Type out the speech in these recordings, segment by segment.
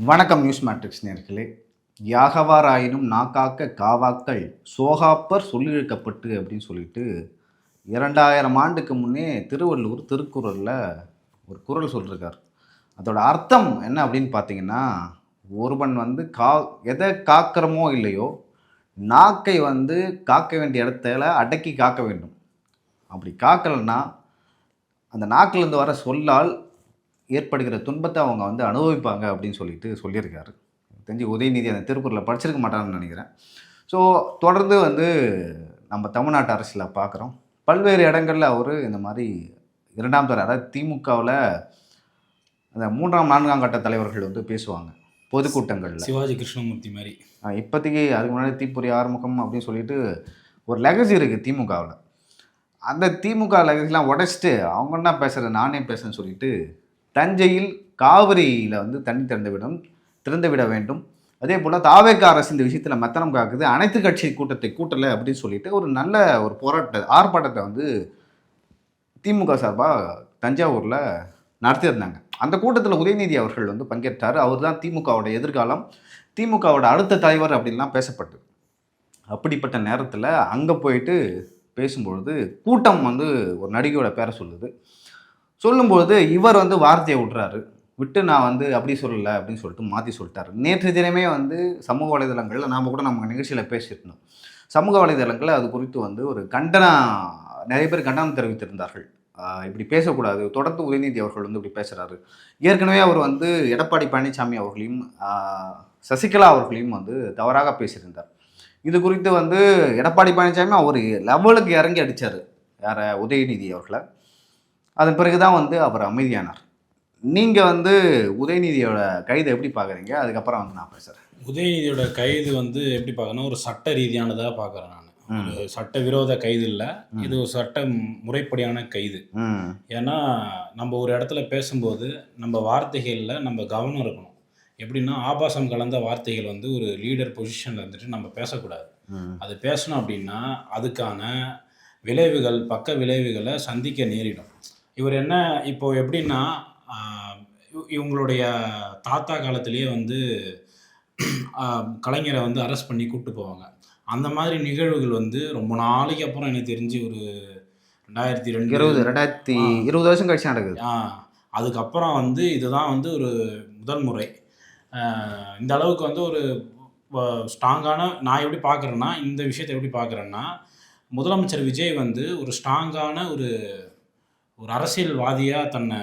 வணக்கம் news matrix நேர்களே. யாகவாராயினும் நாக்காக்க காவாக்கள் சோகாப்பர் சொல்லிழுக்கப்பட்டு அப்படின்னு சொல்லிட்டு 2000 ஆண்டுக்கு முன்னே திருவள்ளுவர் திருக்குறளில் ஒரு குறள் சொல்லியிருக்கார். அதோட அர்த்தம் என்ன அப்படின்னு பார்த்தீங்கன்னா, ஒருவன் எதை காக்கிறமோ இல்லையோ நாக்கை காக்க வேண்டிய இடத்துல அடக்கி காக்க வேண்டும். அப்படி காக்கலைன்னா அந்த நாக்கிலேருந்து வர சொல்லால் ஏற்படுகிற துன்பத்தை அவங்க அனுபவிப்பாங்க அப்படின்னு சொல்லியிருக்காரு. தெரிஞ்சு உதயநிதி அந்த திருக்குறளை படிச்சிருக்க மாட்டான்னு நினைக்கிறேன். ஸோ தொடர்ந்து நம்ம தமிழ்நாட்டு அரசியலை பார்க்குறோம். பல்வேறு இடங்களில் அவர் இந்த மாதிரி 2ஆம் தர அதாவது திமுகவில் அந்த 3ஆம் 4ஆம் கட்ட தலைவர்கள் பேசுவாங்க பொதுக்கூட்டங்களில். சிவாஜி கிருஷ்ணமூர்த்தி மாதிரி இப்போதைக்கு அதுக்கு முன்னாடி தீப்பொறி ஆறுமுகம் அப்படின்னு சொல்லிட்டு ஒரு லெகசி இருக்குது திமுகவில். அந்த திமுக லெகசிலாம் உடைச்சிட்டு அவங்க என்ன பேசுகிற நானே பேசுகிறேன்னு சொல்லிட்டு தஞ்சையில் காவிரியில் தண்ணி திறந்து விட வேண்டும். அதே போல் தாவேக அரசு இந்த விஷயத்தில் மெத்தனம் காக்குது, அனைத்து கட்சி கூட்டத்தை கூட்டலை அப்படின்னு சொல்லிட்டு ஒரு நல்ல ஒரு ஆர்ப்பாட்டத்தை திமுக சார்பாக தஞ்சாவூரில் நடத்தியிருந்தாங்க. அந்த கூட்டத்தில் உதயநிதி அவர்கள் பங்கேற்றார். அவர் தான் திமுகவோட எதிர்காலம், திமுகவோட அடுத்த தலைவர் அப்படின்லாம் பேசப்பட்டு. அப்படிப்பட்ட நேரத்தில் அங்கே போயிட்டு பேசும்பொழுது கூட்டம் ஒரு நடிகையோட பேரை சொல்லும்போது இவர் வார்த்தையை விட்டு நான் அப்படி சொல்லலை அப்படின்னு சொல்லிட்டு மாற்றி சொல்லிட்டார். நேற்று தினமே சமூக வலைதளங்களில் நாம் கூட நம்ம நிகழ்ச்சியில் பேசியிருந்தோம். சமூக வலைதளங்களில் அது குறித்து ஒரு நிறைய பேர் கண்டனம் தெரிவித்திருந்தார்கள். இப்படி பேசக்கூடாது, தொடர்ந்து உதயநிதி அவர்கள் இப்படி பேசுகிறாரு. ஏற்கனவே அவர் எடப்பாடி பழனிசாமி அவர்களையும் சசிகலா அவர்களையும் தவறாக பேசியிருந்தார். இது குறித்து எடப்பாடி பழனிசாமி அவர் லெவலுக்கு இறங்கி அடித்தார் யாரை, உதயநிதி அவர்களை. அதன் பிறகு தான் அவர் அமைதியானார். நீங்கள் உதயநிதியோட கைதை எப்படி பார்க்குறீங்க? அதுக்கப்புறம் நான் பேசுகிறேன். உதயநிதியோட கைது எப்படி பார்க்கணும், ஒரு சட்ட ரீதியானதாக பார்க்குறேன் நான். ஒரு சட்ட விரோத கைது இல்லை, இது ஒரு சட்ட முறைப்படியான கைது. ஏன்னா நம்ம ஒரு இடத்துல பேசும்போது நம்ம வார்த்தைகளில் நம்ம கவனம் இருக்கணும். எப்படின்னா ஆபாசம் கலந்த வார்த்தைகள் ஒரு லீடர் பொசிஷனில் இருந்துட்டு நம்ம பேசக்கூடாது. அது பேசணும் அப்படின்னா அதுக்கான விளைவுகள், பக்க விளைவுகளை சந்திக்க நேரிடும். இவர் என்ன இப்போ எப்படின்னா, இவங்களுடைய தாத்தா காலத்திலேயே கலைஞரை அரெஸ்ட் பண்ணி கூப்பிட்டு போவாங்க. அந்த மாதிரி நிகழ்வுகள் ரொம்ப நாளைக்கு அப்புறம் எனக்கு தெரிஞ்சு ஒரு 2020 வருஷம் கழிச்சு நடக்குது. அதுக்கப்புறம் இதுதான் ஒரு முதல் முறை. இந்த அளவுக்கு ஒரு ஸ்ட்ராங்கான, நான் எப்படி பார்க்குறேன்னா, இந்த விஷயத்தை எப்படி பார்க்குறேன்னா, முதலமைச்சர் விஜய் ஒரு ஸ்ட்ராங்கான ஒரு அரசியல்வாதியாக தன்னை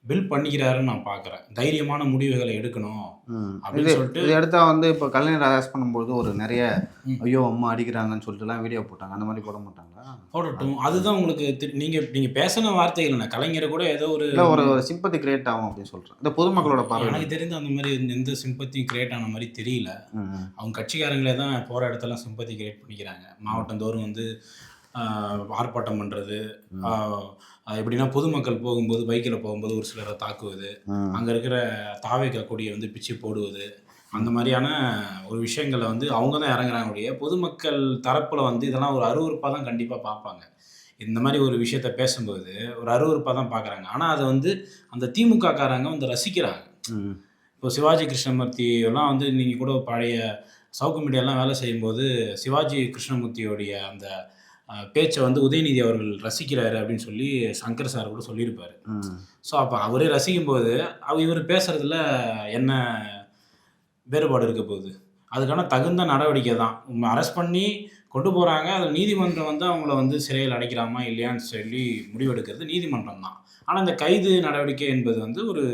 பில்ட் பண்ணிக்கிறாருன்னு நான் பார்க்குறேன். தைரியமான முடிவுகளை எடுக்கணும் அப்படின்னு சொல்லிட்டு. இது எடுத்தால் இப்போ கலைஞர் அரெஸ்ட் பண்ணும்போது ஒரு நிறைய ஐயோ அம்மா அடிக்கிறாங்கன்னு சொல்லிட்டுலாம் வீடியோ போட்டாங்க. அந்த மாதிரி போட மாட்டாங்களா? போடட்டும். அதுதான் உங்களுக்கு நீங்கள் பேசின வார்த்தைகள் என்ன, கலைஞரை கூட ஏதோ ஒரு சிம்பத்தி கிரியேட் ஆகும் அப்படின்னு சொல்கிறேன். இந்த பொதுமக்களோட பார்வை எனக்கு தெரிந்து அந்த மாதிரி எந்த சிம்பத்தியும் கிரியேட் ஆன மாதிரி தெரியல. அவங்க கட்சிக்காரங்களே தான் போகிற இடத்தெல்லாம் சிம்பத்தி கிரியேட் பண்ணிக்கிறாங்க. மாவட்டந்தோறும் ஆர்ப்பாட்டம் பண்ணுறது, எப்படின்னா பொதுமக்கள் போகும்போது பைக்கில் போகும்போது ஒரு சிலரை தாக்குவது, அங்கே இருக்கிற தாவேக கொடியை பிச்சு போடுவது, அந்த மாதிரியான ஒரு விஷயங்களை அவங்க தான் இறங்குறாங்க. பொதுமக்கள் தரப்பில் இதெல்லாம் ஒரு அருவருப்பாக தான் கண்டிப்பாக பார்ப்பாங்க. இந்த மாதிரி ஒரு விஷயத்த பேசும்போது ஒரு அருவருப்பாக தான் பார்க்குறாங்க. ஆனால் அதை அந்த திமுக காரங்க ரசிக்கிறாங்க. இப்போ சிவாஜி கிருஷ்ணமூர்த்தி எல்லாம் நீங்கள் கூட பழைய சவுக்கு மீடியாலாம் வேலை செய்யும்போது சிவாஜி கிருஷ்ணமூர்த்தியோடைய அந்த பேச்சை உதயநிதி அவர்கள் ரசிக்கிறாரு அப்படின்னு சொல்லி சங்கர் சார் கூட சொல்லியிருப்பார். ஸோ அப்போ அவரே ரசிக்கும்போது இவர் பேசுகிறதுல என்ன வேறுபாடு இருக்க போகுது? அதுக்கான தகுந்த நடவடிக்கை தான். அரெஸ்ட் பண்ணி கொண்டு போகிறாங்க, அதில் நீதிமன்றம் அவங்கள சிறையில் அடைக்கலாமா இல்லையான்னு சொல்லி முடிவெடுக்கிறது நீதிமன்றம் தான். ஆனால் இந்த கைது நடவடிக்கை என்பது ஒரு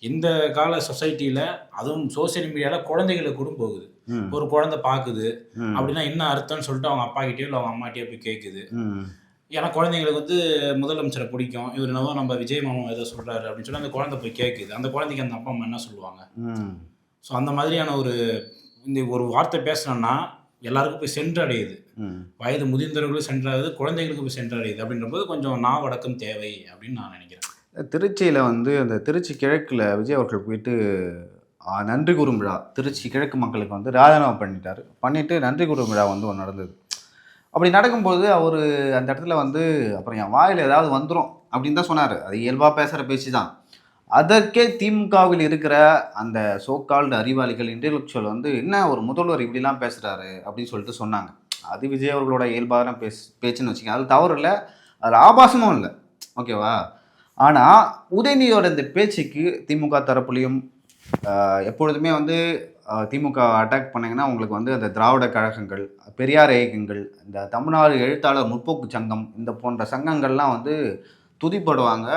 இந்த கால சொசைட்டியில், அதுவும் சோசியல் மீடியாவில் குழந்தைகளை கூட போகுது. ஒரு குழந்தை பார்க்குது அப்படின்னா என்ன அர்த்தம்னு சொல்லிட்டு அவங்க அப்பா கிட்டேயோ இல்லை அவங்க அம்மாட்டியோ போய் கேட்குது. ஏன்னா குழந்தைங்களுக்கு முதலமைச்சரை பிடிக்கும், இவர் என்னவோ நம்ம விஜய் மாமா ஏதோ சொல்கிறாரு அப்படின்னு சொல்லி அந்த குழந்தை போய் கேட்குது. அந்த குழந்தைக்கு அந்த அப்பா அம்மா என்ன சொல்லுவாங்க? ஸோ அந்த மாதிரியான ஒரு வார்த்தை பேசணும்னா எல்லாருக்கும் போய் சென்றடையுது. வயது முதிர்ந்தவர்களும் சென்றாகுது, குழந்தைங்களுக்கு போய் சென்றடையுது. அப்படின்றபோது கொஞ்சம் நாவடக்கம் தேவை அப்படின்னு நான் நினைக்கிறேன். திருச்சியில் அந்த திருச்சி கிழக்கில் விஜய் அவர்கள் போயிட்டு நன்றி கூறும் விழா, திருச்சி கிழக்கு மக்களுக்கு ராஜினாமா பண்ணிட்டு நன்றி கூறும் விழா ஒன்று நடந்தது. அப்படி நடக்கும்போது அவர் அந்த இடத்துல அப்புறம் என் வாயில் ஏதாவது வந்துடும் அப்படின்னு தான் சொன்னார். அது இயல்பாக பேசுகிற பேச்சு தான். அதற்கே திமுகவில் இருக்கிற அந்த சோகால்டு அறிவாளிகள் இன்டெலெக்சுவல் வந்து என்ன ஒரு முதல்வர் இப்படிலாம் பேசுகிறாரு அப்படின்னு சொல்லிட்டு சொன்னாங்க. அது விஜய் அவர்களோட இயல்பான பேச்சுன்னு வச்சுக்கோங்க. அது தவறு இல்லை, அது ஆபாசமும் இல்லை, ஓகேவா? ஆனால் உதயநிதியோட இந்த பேச்சுக்கு திமுக தரப்புலையும் எப்பொழுதுமே வந்து திமுக அட்டாக் பண்ணிங்கன்னா உங்களுக்கு வந்து அந்த திராவிட கழகங்கள், பெரியார் இயக்கங்கள், இந்த தமிழ்நாடு எழுத்தாளர் முற்போக்கு சங்கம், இந்த போன்ற சங்கங்கள்லாம் வந்து துதிப்படுவாங்க,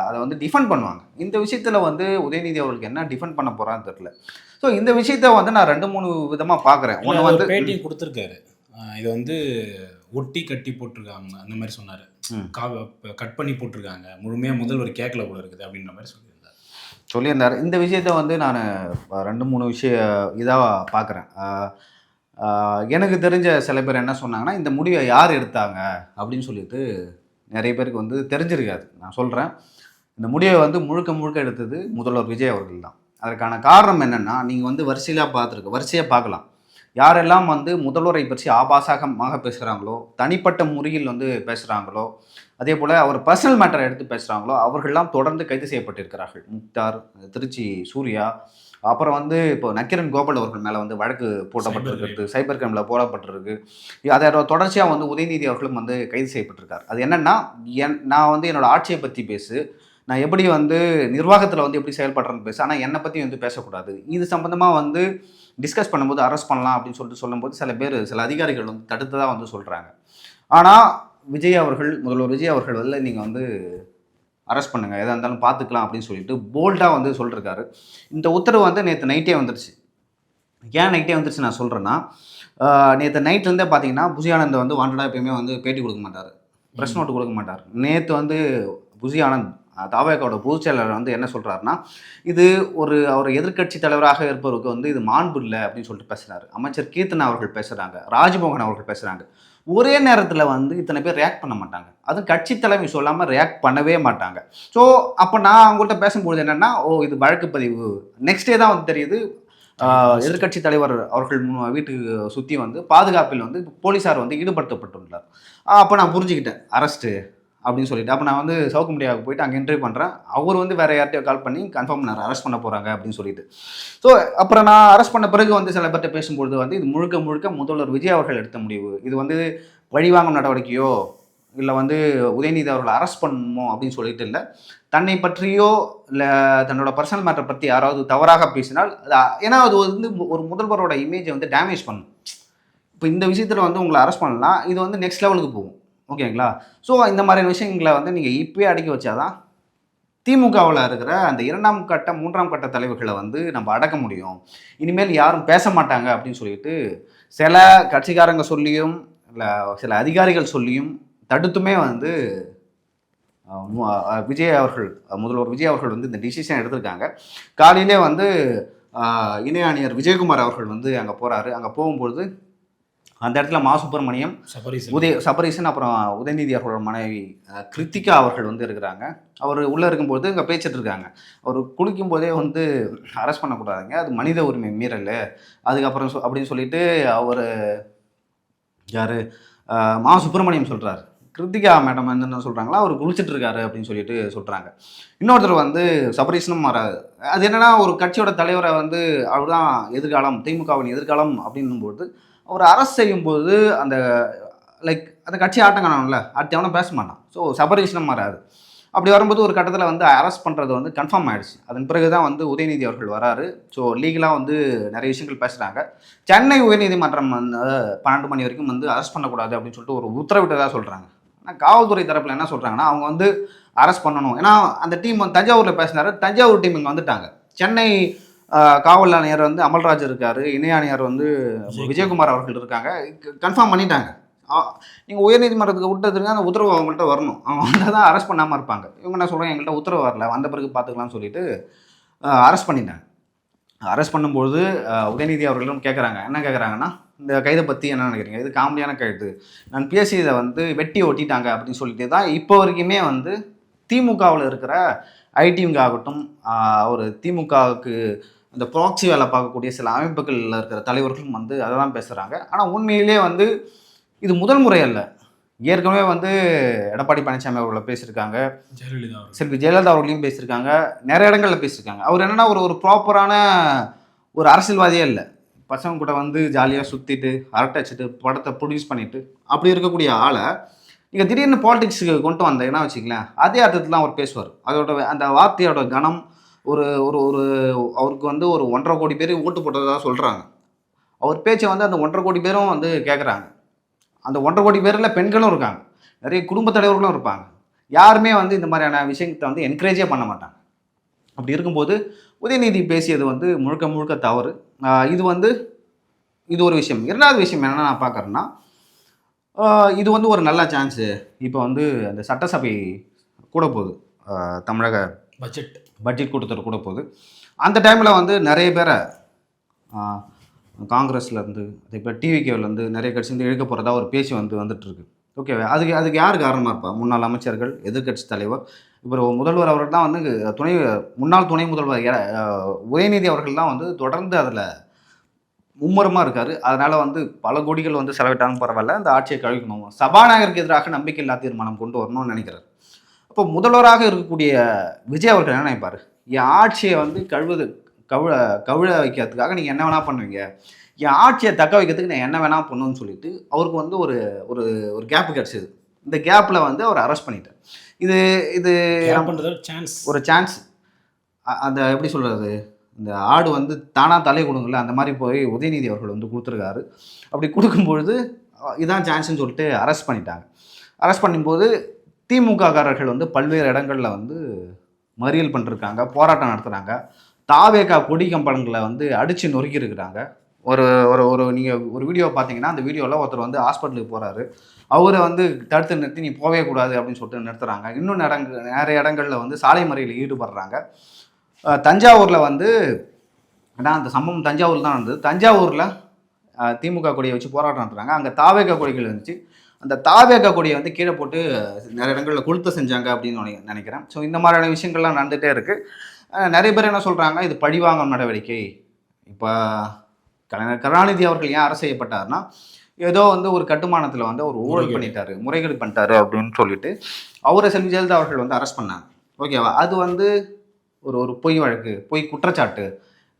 அதை வந்து டிஃபெண்ட் பண்ணுவாங்க. இந்த விஷயத்தில் வந்து உதயநிதி அவர்களுக்கு என்ன டிஃபெண்ட் பண்ண போகிறான்னு தெரியல. ஸோ இந்த விஷயத்த வந்து நான் 2-3 விதமாக பார்க்குறேன். ஒன்று வந்து பேட்டியும் கொடுத்துருக்காரு, இது வந்து ஒட்டி கட்டி போட்டிருக்காங்க அந்த மாதிரி சொன்னார். கட் பண்ணி போட்டிருக்காங்க, முழுமையாக முதல்வர் கேட்கல போல இருக்குது அப்படின்ற மாதிரி சொல்லியிருந்தார். இந்த விஷயத்த வந்து நான் 2-3 இதாக பார்க்குறேன். எனக்கு தெரிஞ்ச சில பேர் என்ன சொன்னாங்கன்னா, இந்த முடிவை யார் எடுத்தாங்க அப்படின்னு சொல்லிட்டு நிறைய பேருக்கு வந்து தெரிஞ்சிருக்காது. நான் சொல்கிறேன், இந்த முடிவை வந்து முழுக்க எடுத்தது முதல்வர் விஜய் அவர்கள் தான். அதற்கான காரணம் என்னென்னா, நீங்கள் வந்து வரிசையாக பார்க்கலாம். யாரெல்லாம் வந்து முதல்வரை பற்றி ஆபாசமாக பேசுகிறாங்களோ, தனிப்பட்ட முறையில் வந்து பேசுகிறாங்களோ, அதே போல் அவர் பர்சனல் மேட்டரை எடுத்து பேசுகிறாங்களோ, அவர்கள்லாம் தொடர்ந்து கைது செய்யப்பட்டிருக்கிறார்கள். முக்தார், திருச்சி சூர்யா, அப்புறம் வந்து இப்போ நக்கீரன் கோபால் அவர்கள் மேலே வந்து வழக்கு போடப்பட்டிருக்கு, சைபர் கிரைமில் போடப்பட்டிருக்கு. அதை தொடர்ச்சியாக வந்து உதயநிதி அவர்களும் வந்து கைது செய்யப்பட்டிருக்கார். அது என்னென்னா, நான் வந்து என்னோடய ஆட்சியை பற்றி பேசு, நான் எப்படி வந்து நிர்வாகத்தில் வந்து எப்படி செயல்படுறேன்னு பேசு, ஆனால் என்னை பற்றி வந்து பேசக்கூடாது. இது சம்மந்தமாக வந்து டிஸ்கஸ் பண்ணும்போது அரெஸ்ட் பண்ணலாம் அப்படின்னு சொல்லிட்டு சொல்லும்போது சில அதிகாரிகள் வந்து தடுத்ததாக வந்து சொல்கிறாங்க. ஆனால் முதல்வர் விஜய் அவர்கள் வந்து நீங்கள் வந்து அரெஸ்ட் பண்ணுங்கள், எதாக இருந்தாலும் பார்த்துக்கலாம் அப்படின்னு சொல்லிட்டு போல்டாக வந்து சொல்லியிருக்காரு. இந்த உத்தரவு வந்து நேற்று நைட்டே வந்துருச்சு. ஏன் நைட்டே வந்துருச்சு நான் சொல்கிறேன்னா, நேற்று நைட்லேருந்தே பார்த்தீங்கன்னா புசி ஆனந்த் வந்து வாண்டடாக எப்பயுமே வந்து பேட்டி கொடுக்க மாட்டார், ப்ரெஸ் நோட்டு கொடுக்க மாட்டார். நேற்று வந்து புசி ஆனந்த் தாவேக்காவோட பொதுச் செயலாளர் வந்து என்ன சொல்கிறாருன்னா, இது அவர் எதிர்க்கட்சி தலைவராக இருப்பவருக்கு வந்து இது மாண்பு இல்லை அப்படின்னு சொல்லிட்டு பேசுகிறாரு. அமைச்சர் கீர்த்தனா அவர்கள் பேசுகிறாங்க, ராஜ்மோகன் அவர்கள் பேசுகிறாங்க. ஒரே நேரத்தில் வந்து இத்தனை பேர் ரியாக்ட் பண்ண மாட்டாங்க. அதுவும் கட்சி தலைமை சொல்லாமல் ரியாக்ட் பண்ணவே மாட்டாங்க. ஸோ அப்போ நான் அவங்கள்ட்ட பேசும்போது என்னென்னா, இது வழக்கு பதிவு நெக்ஸ்ட் டே தான் வந்து தெரியுது. எதிர்க்கட்சி தலைவர் அவர்கள் வீட்டுக்கு சுற்றி வந்து பாதுகாப்பில் வந்து போலீஸார் வந்து ஈடுபடுத்தப்பட்டுள்ளார். அப்போ நான் புரிஞ்சுக்கிட்டேன், அரெஸ்ட்டு அப்படின்னு சொல்லிட்டு. அப்போ நான் வந்து சவுக்கு மீடியாவுக்கு போயிட்டு அங்கே இன்டர்வியூ பண்ணுறேன். அவர் வந்து வேறு யார்ட்டையோ கால் பண்ணி கன்ஃபார்ம் பண்ணார், அரெஸ்ட் பண்ண போகிறாங்க அப்படின்னு சொல்லிட்டு. ஸோ அப்புறம் நான் அரெஸ்ட் பண்ண பிறகு வந்து சில பேர்கிட்ட பேசும்பொழுது வந்து இது முழுக்க முதல்வர் விஜய் அவர்கள் எடுத்த முடிவு, இது வந்து பழிவாங்கும் நடவடிக்கையோ இல்லை வந்து உதயநிதி அவர்கள் அரெஸ்ட் பண்ணணுமோ அப்படின்னு சொல்லிட்டு இல்லை, தன்னை பற்றியோ இல்லை தன்னோட பர்சனல் மேட்டரை பற்றி யாராவது தவறாக பேசினால் ஏன்னா அது வந்து ஒரு முதல்வரோட இமேஜை வந்து டேமேஜ் பண்ணும். இப்போ இந்த விஷயத்தில் வந்து உங்களை அரெஸ்ட் பண்ணலாம், இது வந்து நெக்ஸ்ட் லெவலுக்கு போகும், ஓகேங்களா? ஸோ இந்த மாதிரியான விஷயங்களை வந்து நீங்கள் இப்போயே அடக்கி வச்சாதான் திமுகவில் இருக்கிற அந்த 2ஆம் கட்ட 3ஆம் கட்ட தலைவர்களை வந்து நம்ம அடக்க முடியும். இனிமேல் யாரும் பேச மாட்டாங்க அப்படின்னு சொல்லிட்டு சில கட்சிக்காரங்க சொல்லியும் இல்லை சில அதிகாரிகள் சொல்லியும் தடுத்துமே வந்து முதல்வர் விஜய் அவர்கள் வந்து இந்த டிசிஷன் எடுத்திருக்காங்க. காலையிலே வந்து இணை ஆணையர் விஜயகுமார் அவர்கள் வந்து அங்கே போகிறாரு. அங்கே போகும்பொழுது அந்த இடத்துல மா சுப்பிரமணியம், சபரீசன், அப்புறம் உதயநிதி அவர்களோட மனைவி கிருத்திகா அவர்கள் வந்து இருக்கிறாங்க. அவர் உள்ளே இருக்கும்போது இங்கே பேசிட்டு இருக்காங்க. அவர் குளிக்கும் போதே வந்து அரெஸ்ட் பண்ணக்கூடாதுங்க, அது மனித உரிமை மீறல், அதுக்கப்புறம் அப்படின்னு சொல்லிட்டு அவர் யார் மா சுப்பிரமணியம் சொல்கிறார். கிருத்திகா மேடம் வந்து என்ன சொல்கிறாங்களா, அவர் குளிச்சுட்டு இருக்காரு அப்படின்னு சொல்லிட்டு சொல்கிறாங்க. இன்னொருத்தர் வந்து சபரீசனும் வராது. அது என்னென்னா, ஒரு கட்சியோட தலைவரை வந்து அவர் தான் எதிர்காலம், திமுகவின் எதிர்காலம் அப்படின்னும்போது அவர் அரசு செய்யும்போது அந்த அந்த கட்சி ஆட்டம் காணணும்ல, அடுத்து எவனும் பேச மாட்டான். ஸோ சபரீசனும் வராது. அப்படி வரும்போது ஒரு கட்டத்தில் வந்து அரெஸ்ட் பண்ணுறது வந்து கன்ஃபார்ம் ஆகிடுச்சு. அதன் பிறகு தான் வந்து உதயநிதி அவர்கள் வராரு. ஸோ லீகலாக வந்து நிறைய விஷயங்கள் பேசுகிறாங்க. சென்னை உயர்நீதிமன்றம் வந்து 12 மணி வரைக்கும் வந்து அரெஸ்ட் பண்ணக்கூடாது அப்படின்னு சொல்லிட்டு ஒரு உத்தரவிட்டதாக சொல்கிறாங்க. ஆனால் காவல்துறை தரப்பில் என்ன சொல்கிறாங்கன்னா, அவங்க வந்து அரெஸ்ட் பண்ணணும். ஏன்னா அந்த டீம் வந்து தஞ்சாவூரில் பேசினார், தஞ்சாவூர் டீம் இங்கே வந்துட்டாங்க. சென்னை காவல் ஆணையர் வந்து அமல்ராஜ் இருக்கார், இணை ஆணையர் வந்து விஜயகுமார் அவர்கள் இருக்காங்க, கன்ஃபார்ம் பண்ணிட்டாங்க. நீங்கள் உயர்நீதிமன்றத்துக்கு விட்டதுங்க, அந்த உத்தரவு அவங்கள்ட்ட வரணும். அவங்க வந்தால் தான் அரெஸ்ட் பண்ணாமல் இருப்பாங்க. இவங்க என்ன சொல்கிறாங்க, எங்கள்கிட்ட உத்தரவு வரல, வந்த பிறகு பார்த்துக்கலாம்னு சொல்லிட்டு அரெஸ்ட் பண்ணிட்டாங்க. அரெஸ்ட் பண்ணும்போது உதயநிதி அவர்களும் கேட்குறாங்க, என்ன கேட்குறாங்கன்னா, இந்த கைதை பற்றி என்ன நினைக்கிறீங்க, இது காமெடியான கைது, நான் பேசி இதை வந்து வெட்டி ஒட்டிட்டாங்க அப்படின்னு சொல்லிட்டு தான் இப்போ வரைக்குமே வந்து திமுகவில் இருக்கிற ஐடிவிங்க ஆகட்டும், ஒரு திமுகவுக்கு அந்த ப்ராக்சி வேலை பார்க்கக்கூடிய சில அமைப்புகளில் இருக்கிற தலைவர்களும் வந்து அதை தான் பேசுகிறாங்க. ஆனால் உண்மையிலே வந்து இது முதல் முறை அல்ல. ஏற்கனவே வந்து எடப்பாடி பழனிசாமி அவர்களை பேசியிருக்காங்க, ஜெயலலிதா அவர் செல்வி ஜெயலலிதா அவர்களையும் பேசியிருக்காங்க, நிறைய இடங்களில் பேசியிருக்காங்க. அவர் என்னன்னா ஒரு ப்ராப்பரான ஒரு அரசியல்வாதியே இல்லை. பசங்க கூட வந்து ஜாலியாக சுற்றிட்டு அரட்டை அடிச்சிட்டு படத்தை ப்ரொடியூஸ் பண்ணிட்டு அப்படி இருக்கக்கூடிய ஆளை நீங்கள் திடீர்னு பாலிடிக்ஸுக்கு கொண்டு வந்தீங்கன்னா வச்சுக்கலாம், அதே அர்த்தத்தில் தான் அவர் பேசுவார். அதோட அந்த வார்த்தையோட கணம் ஒரு ஒரு ஒரு அவருக்கு வந்து ஒரு 1.5 கோடி பேர் ஓட்டு போட்டதாக சொல்கிறாங்க. அவர் பேச்சை வந்து அந்த 1.5 கோடி பேரும் வந்து கேட்குறாங்க. அந்த 1.5 கோடி பேரில் பெண்களும் இருக்காங்க, நிறைய குடும்பத் தலைவர்களும் இருப்பாங்க. யாருமே வந்து இந்த மாதிரியான விஷயத்தை வந்து என்கரேஜே பண்ண மாட்டாங்க. அப்படி இருக்கும்போது உதயநிதி பேசியது வந்து முழுக்க முழுக்க தவறு. இது வந்து இது ஒரு விஷயம். இரண்டாவது விஷயம் என்னென்னா நான் பார்க்குறேன்னா, இது வந்து ஒரு நல்ல சான்ஸு. இப்போ வந்து அந்த சட்டசபை கூட போகுது, தமிழக பட்ஜெட் கூட்டத்தொடர் கூட போகுது. அந்த டைமில் வந்து நிறைய பேரை காங்கிரஸ்லேருந்து அதே போல் டிவிகேவிலேருந்து நிறைய கட்சி வந்து இழுக்க போகிறதா ஒரு பேச்சு வந்துட்டுருக்கு. ஓகேவா? அதுக்கு யார் காரணமாக இருப்பா? முன்னாள் அமைச்சர்கள், எதிர்க்கட்சி தலைவர், இப்போ முதல்வர் அவர்கள் தான் வந்து முன்னாள் துணை முதல்வர் உதயநிதி அவர்கள் தான் வந்து தொடர்ந்து அதில் மும்முரமாக இருக்கார். அதனால் வந்து பல கோடிகள் வந்து செலவிட்டாலும் பரவாயில்ல, அந்த ஆட்சியை கழிக்கணும், சபாநாயகருக்கு எதிராக நம்பிக்கையில்லா தீர்மானம் கொண்டு வரணும்னு நினைக்கிறார். அப்போ முதல்வராக இருக்கக்கூடிய விஜய் அவர்கள் என்ன நினைப்பார்? என் ஆட்சியை வந்து கவிழ வைக்கிறதுக்காக நீங்கள் என்ன வேணால் பண்ணுவீங்க, என் ஆட்சியை தக்க வைக்கிறதுக்கு நான் என்ன வேணால் பண்ணுன்னு சொல்லிட்டு அவருக்கு வந்து ஒரு ஒரு ஒரு கேப்பு கிடச்சிது. இந்த கேப்பில் வந்து அவர் அரெஸ்ட் பண்ணிட்டார். இது இது ஒரு சான்ஸ். அந்த எப்படி சொல்கிறது, இந்த ஆடு வந்து தானாக தலை கொடுங்கல, அந்த மாதிரி போய் உதயநிதி அவர்கள் வந்து கொடுத்துருக்காரு. அப்படி கொடுக்கும்பொழுது இதான் சான்ஸ்ன்னு சொல்லிட்டு அரெஸ்ட் பண்ணிட்டாங்க. அரெஸ்ட் பண்ணும்போது திமுககாரர்கள் வந்து பல்வேறு இடங்களில் வந்து மறியல் பண்ணிருக்காங்க, போராட்டம் நடத்துகிறாங்க. தாவேகா கொடி கம்பளங்களை வந்து அடித்து நொறுக்கி இருக்கிறாங்க. ஒரு ஒரு ஒரு நீங்கள் ஒரு வீடியோ பார்த்தீங்கன்னா, அந்த வீடியோவில் ஒருத்தர் வந்து ஹாஸ்பிட்டலுக்கு போகிறாரு, அவரை வந்து தடுத்து நிறுத்தி நீ போகவே கூடாது அப்படின்னு சொல்லிட்டு நிறுத்துறாங்க. இன்னும் நிறைய இடங்களில் வந்து சாலை மறியலில் ஈடுபடுறாங்க. தஞ்சாவூரில் வந்து அந்த சம்பவம் தஞ்சாவூரில் தான் நடந்தது. தஞ்சாவூரில் திமுக கொடியை வச்சு போராட்டம் நடத்துகிறாங்க. அங்கே தாவேகா கொடிகள் இருந்துச்சு. அந்த தாவேகா கொடியை வந்து கீழே போட்டு நிறைய இடங்களில் கொளுத்த செஞ்சாங்க அப்படின்னு நினைக்கிறேன். ஸோ இந்த மாதிரியான விஷயங்கள்லாம் நடந்துகிட்டே இருக்குது. நிறைய பேர் என்ன சொல்கிறாங்க, இது பழிவாங்கும் நடவடிக்கை. இப்போ கலைஞர் கருணாநிதி அவர்கள் ஏன் அரசு செய்யப்பட்டார்னா, ஏதோ வந்து ஒரு கட்டுமானத்தில் வந்து அவர் ஊழல் பண்ணிட்டாரு, முறைகேடு பண்ணிட்டாரு அப்படின்னு சொல்லிட்டு அவரை செல்வி ஜெயலலிதா அவர்கள் வந்து அரெஸ்ட் பண்ணாங்க. ஓகேவா? அது வந்து ஒரு பொய் வழக்கு, பொய் குற்றச்சாட்டு.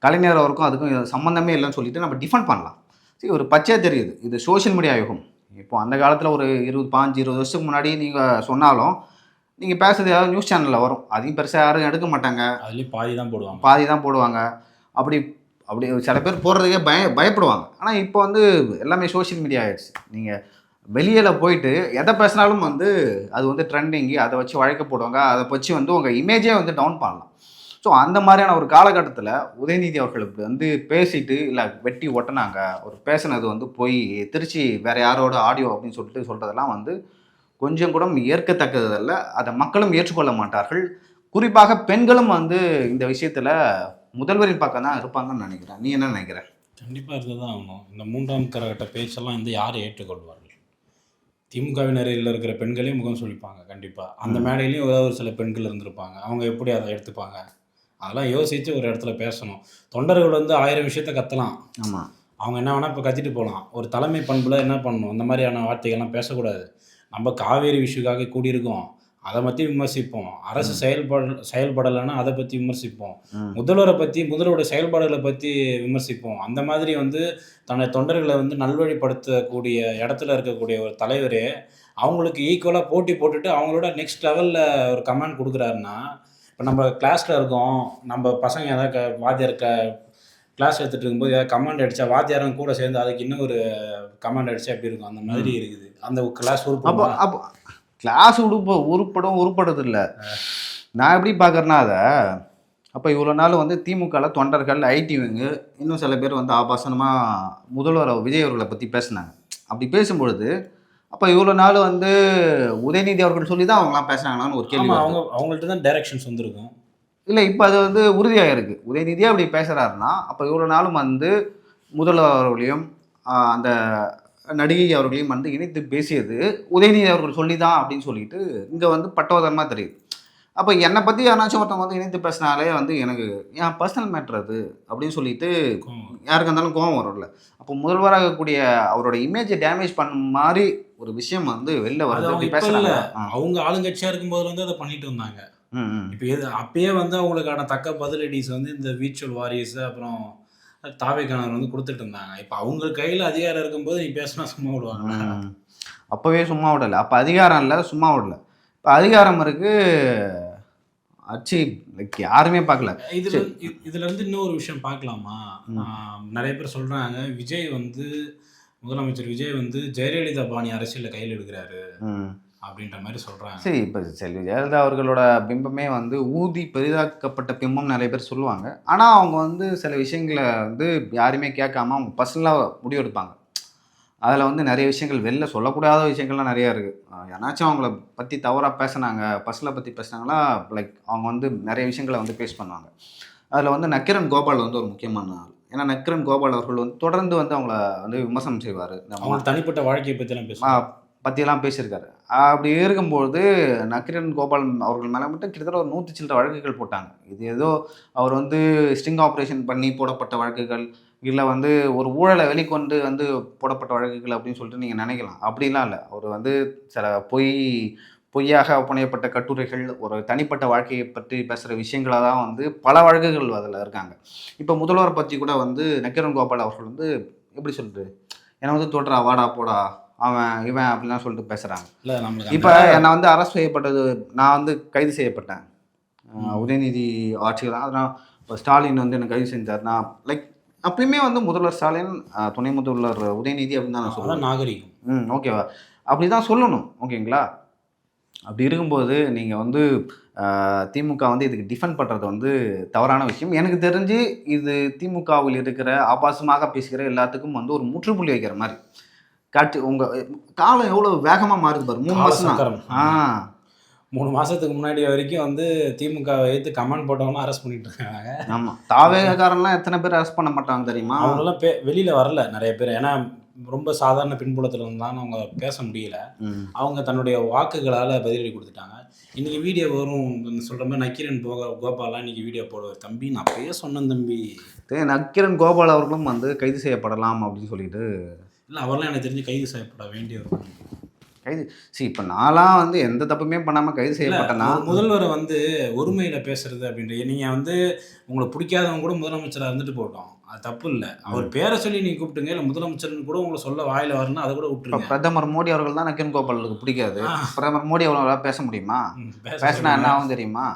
கலைஞர் அவருக்கும் அதுக்கும் சம்மந்தமே இல்லைன்னு சொல்லிட்டு நம்ம டிஃபெண்ட் பண்ணலாம். சரி, ஒரு பச்சையாக தெரியுது, இது சோஷியல் மீடியா யுகம். இப்போ அந்த காலத்தில் ஒரு 15-20 வருஷத்துக்கு முன்னாடி நீங்கள் சொன்னாலும் நீங்கள் பேசுறது ஏதாவது நியூஸ் சேனலில் வரும், அதையும் பெருசாக யாரும் எடுக்க மாட்டாங்க, அதுலேயும் பாதி தான் போடுவாங்க. அப்படி சில பேர் போடுறதுக்கே பயப்படுவாங்க. ஆனால் இப்போ வந்து எல்லாமே சோஷியல் மீடியா ஆகிடுச்சு. நீங்கள் வெளியில் போயிட்டு எதை பேசினாலும் வந்து அது வந்து ட்ரெண்டிங்கு, அதை வச்சு வழக்க போடுவாங்க, அதை வச்சு வந்து உங்கள் இமேஜே வந்து டவுன் பண்ணலாம். ஸோ அந்த மாதிரியான ஒரு காலகட்டத்தில் உதயநிதி அவர்களுக்கு வந்து பேசிட்டு இல்லை வெட்டி ஒட்டினாங்க, ஒரு பேசினது வந்து போய் திருச்சி வேறு யாரோட ஆடியோ அப்படின்னு சொல்கிறதெல்லாம் வந்து கொஞ்சம் கூட ஏற்கத்தக்கதல்ல. அதை மக்களும் ஏற்றுக்கொள்ள மாட்டார்கள். குறிப்பாக பெண்களும் வந்து இந்த விஷயத்தில் முதல்வரின் பக்கம் தான் இருப்பாங்கன்னு நினைக்கிறேன். நீ என்ன நினைக்கிற? கண்டிப்பாக இருந்தது தான் ஆகணும். இந்த 3ஆம் கட்ட பேச்செல்லாம் வந்து யார் ஏற்றுக்கொள்வார்கள்? திமுகவினரில் இருக்கிற பெண்களே முகம் சொல்லிப்பாங்க. கண்டிப்பாக அந்த மேடையிலையும் ஏதாவது ஒரு சில பெண்கள் இருந்திருப்பாங்க. அவங்க எப்படி அதை எடுத்துப்பாங்க, அதெல்லாம் யோசித்து ஒரு இடத்துல பேசணும். தொண்டர்கள் வந்து 1000 விஷயத்த கத்தலாம். ஆமாம், அவங்க என்ன வேணால் இப்போ கத்திட்டு போகலாம். ஒரு தலைமை பண்பில் என்ன பண்ணணும், இந்த மாதிரியான வார்த்தைகள்லாம் பேசக்கூடாது. நம்ம காவேரி விஷயக்காக கூடியிருக்கோம், அதை பற்றி விமர்சிப்போம். அரசு செயல்படலைன்னா அதை பற்றி விமர்சிப்போம். முதல்வரை பற்றி, முதல்வரோட செயல்பாடுகளை பற்றி விமர்சிப்போம். அந்த மாதிரி வந்து தன்னுடைய தொண்டர்களை வந்து நல்வழிப்படுத்தக்கூடிய இடத்துல இருக்கக்கூடிய ஒரு தலைவரே அவங்களுக்கு ஈக்குவலாக போட்டி போட்டுட்டு அவங்களோட நெக்ஸ்ட் லெவலில் ஒரு கமெண்ட் கொடுக்குறாருன்னா, இப்போ நம்ம கிளாஸில் இருக்கோம், நம்ம பசங்க ஏதாவது வாத்தியார் கிளாஸ் எடுத்துகிட்டு இருக்கும்போது ஏதாவது கமெண்ட் அடித்தா வாத்தியாரும் கூட சேர்ந்து அதுக்கு இன்னும் ஒரு கமெண்ட் அடித்தா எப்படி இருக்கும், அந்த மாதிரி இருக்குது அந்த கிளாஸ் உறுப்பு. அப்போ கிளாஸ் உருப்படுறது இல்லை. நான் எப்படி பார்க்குறேன்னா அதை, அப்போ இவ்வளோ நாள் வந்து திமுகவில் தொண்டர்கள், ஐடிவிங்க, இன்னும் சில பேர் வந்து ஆபாசனமாக முதல்வர் விஜய் அவர்களை பற்றி பேசினாங்க. அப்படி பேசும்பொழுது அப்போ இவ்வளோ நாள் வந்து உதயநிதி அவர்கள் சொல்லி தான் அவங்களாம் பேசுனாங்களான்னு ஒரு கேள்வி. அவங்கள்ட்ட தான் டைரக்ஷன்ஸ் வந்துருக்கும். இல்லை, இப்போ அது வந்து உறுதியாக இருக்குது. உதயநிதியே அப்படி பேசுகிறாருன்னா அப்போ இவ்வளோ நாளும் வந்து முதல்வர் அவர்களையும் அந்த நடிகை அவர்களையும் வந்து இணைத்து பேசியது உதயநிதி அவர்கள் சொல்லி தான் அப்படின்னு சொல்லிட்டு இங்கே வந்து பட்டவதமாக தெரியுது. அப்போ என்னை பற்றி யாராச்சும் ஒருத்தவங்க வந்து இணைத்து பேசினாலே வந்து எனக்கு என் பர்சனல் மேட்ரு அது அப்படின்னு சொல்லிட்டு யாருக்கு இருந்தாலும் கோபம் வரும்ல. அப்போ முதல்வராகக்கூடிய அவரோட இமேஜை டேமேஜ் பண்ண மாதிரி ஒரு விஷயம் வந்து வெளில அது வருது அவங்க அப்படி இப்ப இல்ல. பேசுறாங்க. அவங்க ஆளுங்கட்சியா இருக்கும்போதுல இருந்து அத பண்ணிட்டு வந்தாங்க. ம். இப்ப அப்பயே வந்து அவங்களுக்கான தக்க பதிலடிஸ் வந்து இந்த விர்ச்சுவல் வாரியர்ஸ் அப்புறம் தாவேக்கானர் வந்து குடுத்துட்டு இருந்தாங்க. இப்ப அவங்க கையில அதிகாரம் இருக்கும்போது நீ பேசினா சும்மா விடுவாங்களா? ம். அப்பவே சும்மா விடல. அப்ப அதிகாரம் இல்ல, சும்மா விடல. இப்ப அதிகாரம் இருக்கு. ஆட்சி லைக் யாருமே பார்க்கல. இதுல சரி. இதுல இருந்து இன்னொரு விஷயம் பார்க்கலாமா? ம். நெறைய பேர் சொல்றாங்க, விஜய் வந்து முதலமைச்சர் விஜய் வந்து ஜெயலலிதா பாணி அரசியல்ல கையில எடுக்குறாரு ம். அப்படின்ற மாரி சொல்றாங்க. சரி, இப்ப செல்வி ஜெயலலிதா அவர்களோட பிம்பமே வந்து ஊதி பெரிதாக்கப்பட்ட பிம்பம் நெறைய பேர் சொல்லுவாங்க. ஆனா, அவங்க வந்து சில விஷயங்கள வந்து யாரையுமே கேட்காம அவங்க பர்சனலா முடிவெடுப்பாங்க. அதில வந்து நெறைய விஷயங்கள் வெளில சொல்லக்கூடாத விஷயங்கள்லாம் நெறைய இருக்கு. யாருனாச்சும் அவங்கள பத்தி தவறா பேசுனாங்க, பர்சனல பத்தி பேசுனாங்கன்னா, லைக் அவங்க வந்து நெறைய விஷயங்கள வந்து ஃபேஸ் பண்ணுவாங்க. அதில வந்து நக்கீரன் கோபால் வந்து ஒரு முக்கியமான ஆள். ஏன்னா, நக்கீரன் கோபால் அவர்கள் வந்து தொடர்ந்து வந்து அவங்கள வந்து விமர்சனம் செய்வாரு. அவங்க தனிப்பட்ட வாழ்க்கைய பத்திலாம் ம பேசுவாங்க. பத்தியெல்லாம் பேசியிருக்காரு. அப்படி இருக்கும்போது, நக்கீரன் கோபால் அவர்கள் மேல மட்டும் கிட்டத்தட்ட ஒரு 100 சில்லற வழக்குகள் போட்டாங்க. இது ஏதோ அவர் வந்து ஸ்டிங் ஆப்பரேஷன் பண்ணி போடப்பட்ட வழக்குகள், இல்ல வந்து ஒரு ஊழல வெளிக்கொண்டு வந்து போடப்பட்ட வழக்குகள் அப்படின்னு சொல்லிட்டு நீங்க நினைக்கலாம். அப்படிலாம் இல்ல. அவர் வந்து சில பொய்யாக புனையப்பட்ட கட்டுரைகள், ஒரு தனிப்பட்ட வாழ்க்கைய பற்றி பேசுற விஷயங்களா தான் வந்து பல வழக்குகள் அதில இருக்காங்க. இப்ப முதல்வர பத்தி கூட வந்து நக்கீரன் கோபால் அவர்கள் வந்து எப்படி சொல்றது? என்ன வந்து தொட்றா, வாடா, போடா, அவன், இவன் அப்படிலாம் சொல்லிட்டு பேசுறாங்க. இல்ல நம்மளுக்கு இப்ப அந்த என்ன வந்து அரெஸ்ட் செய்யப்பட்டது நான் வந்து கைது செய்யப்பட்டேன். ம். உதயநிதி ஆட்சியில தான். அதனால் இப்ப ஸ்டாலின் வந்து என்ன கைது செஞ்சார். நான் லைக் அப்பயுமே வந்து முதல்வர் ஸ்டாலின், துணை முதல்வர் உதயநிதி அப்படின்னு தான் நான் அதான் சொல்லுவேன். நாகரீகம். ஓகேவா? அப்படிதான் சொல்லணும். ஓகேங்களா? அப்படி இருக்கும்போது நீங்க வந்து திமுக வந்து இதுக்கு டிஃபெண்ட் பண்றது வந்து தவறான விஷயம். எனக்கு தெரிஞ்சு இது திமுகவில் இருக்கிற ஆபாசமாக பேசுகிற எல்லாத்துக்கும் வந்து ஒரு முற்றுப்புள்ளி வைக்கிற மாரி. உங்க காலம் எவ்வளோ வேகமா மாறுது பாரு. 3 கால மாசம் தான். சக்கரம். ஆ. 3 மாசத்துக்கு முன்னாடி வரைக்கும் வந்து திமுகவ எதிர்த்து கமெண்ட் போட்டவங்கலாம் அரெஸ்ட் பண்ணிட்டு இருக்காங்க. ஆமா. தாவேகாக்காரன்லாம் எத்தன பேர் அரெஸ்ட் பண்ண மாட்டாங்க தெரியுமா? அவங்கலாம் வெளியில வரல நெறைய பேர். ஏன்னா, ரொம்ப சாதாரண பின்புலத்துல இருந்தாலும் அவங்க பேச முடியல. ம். அவங்க தன்னுடைய வாக்குகளால பதிலடி குடுத்துட்டாங்க. இன்னைக்கு வீடியோ வரும் சொல்ற மாரி நக்கீரன் கோபால்லாம் இன்னைக்கு வீடியோ போடுவாரு. "தம்பி நான் அப்பயே சொன்னேன் தம்பி." நக்கீரன் கோபால் அவர்களும் வந்து கைது செய்யப்படலாம் அப்படின்னு சொல்லிட்டு இல்ல அவர்லாம் எனக்கு தெரிஞ்சு கைது செய்யப்பட வேண்டியவர். கைது இப்ப நான்லாம் வந்து எந்த தப்புமே பண்ணாம கைது இல்ல செய்யப்பட்டேன்னா ஒரு முதல்வர வந்து ஒருமையில பேசுறது அப்படின்றது நீங்க வந்து உங்களுக்கு பிடிக்காதவங்க கூட முதலமைச்சரா இருந்துட்டு போகட்டும். அது தப்பு இல்ல. அவர் பேர சொல்லி நீங்க கூப்பிட்டுங்க. இல்ல முதலமைச்சர்ன்னு கூட உங்கள சொல்ல வாயில வரலன்னா அத கூட இப்ப விட்டுருங்க. பிரதமர் மோடி அவர்கள் தான் நக்கீரன் கோபாலுக்கு பிடிக்காது. ஆ. பிரதமர் மோடி அவர்களால பேச முடியுமா? பேச பேசினா சொல்லுங்க. என்ன ஆகும் தெரியுமா?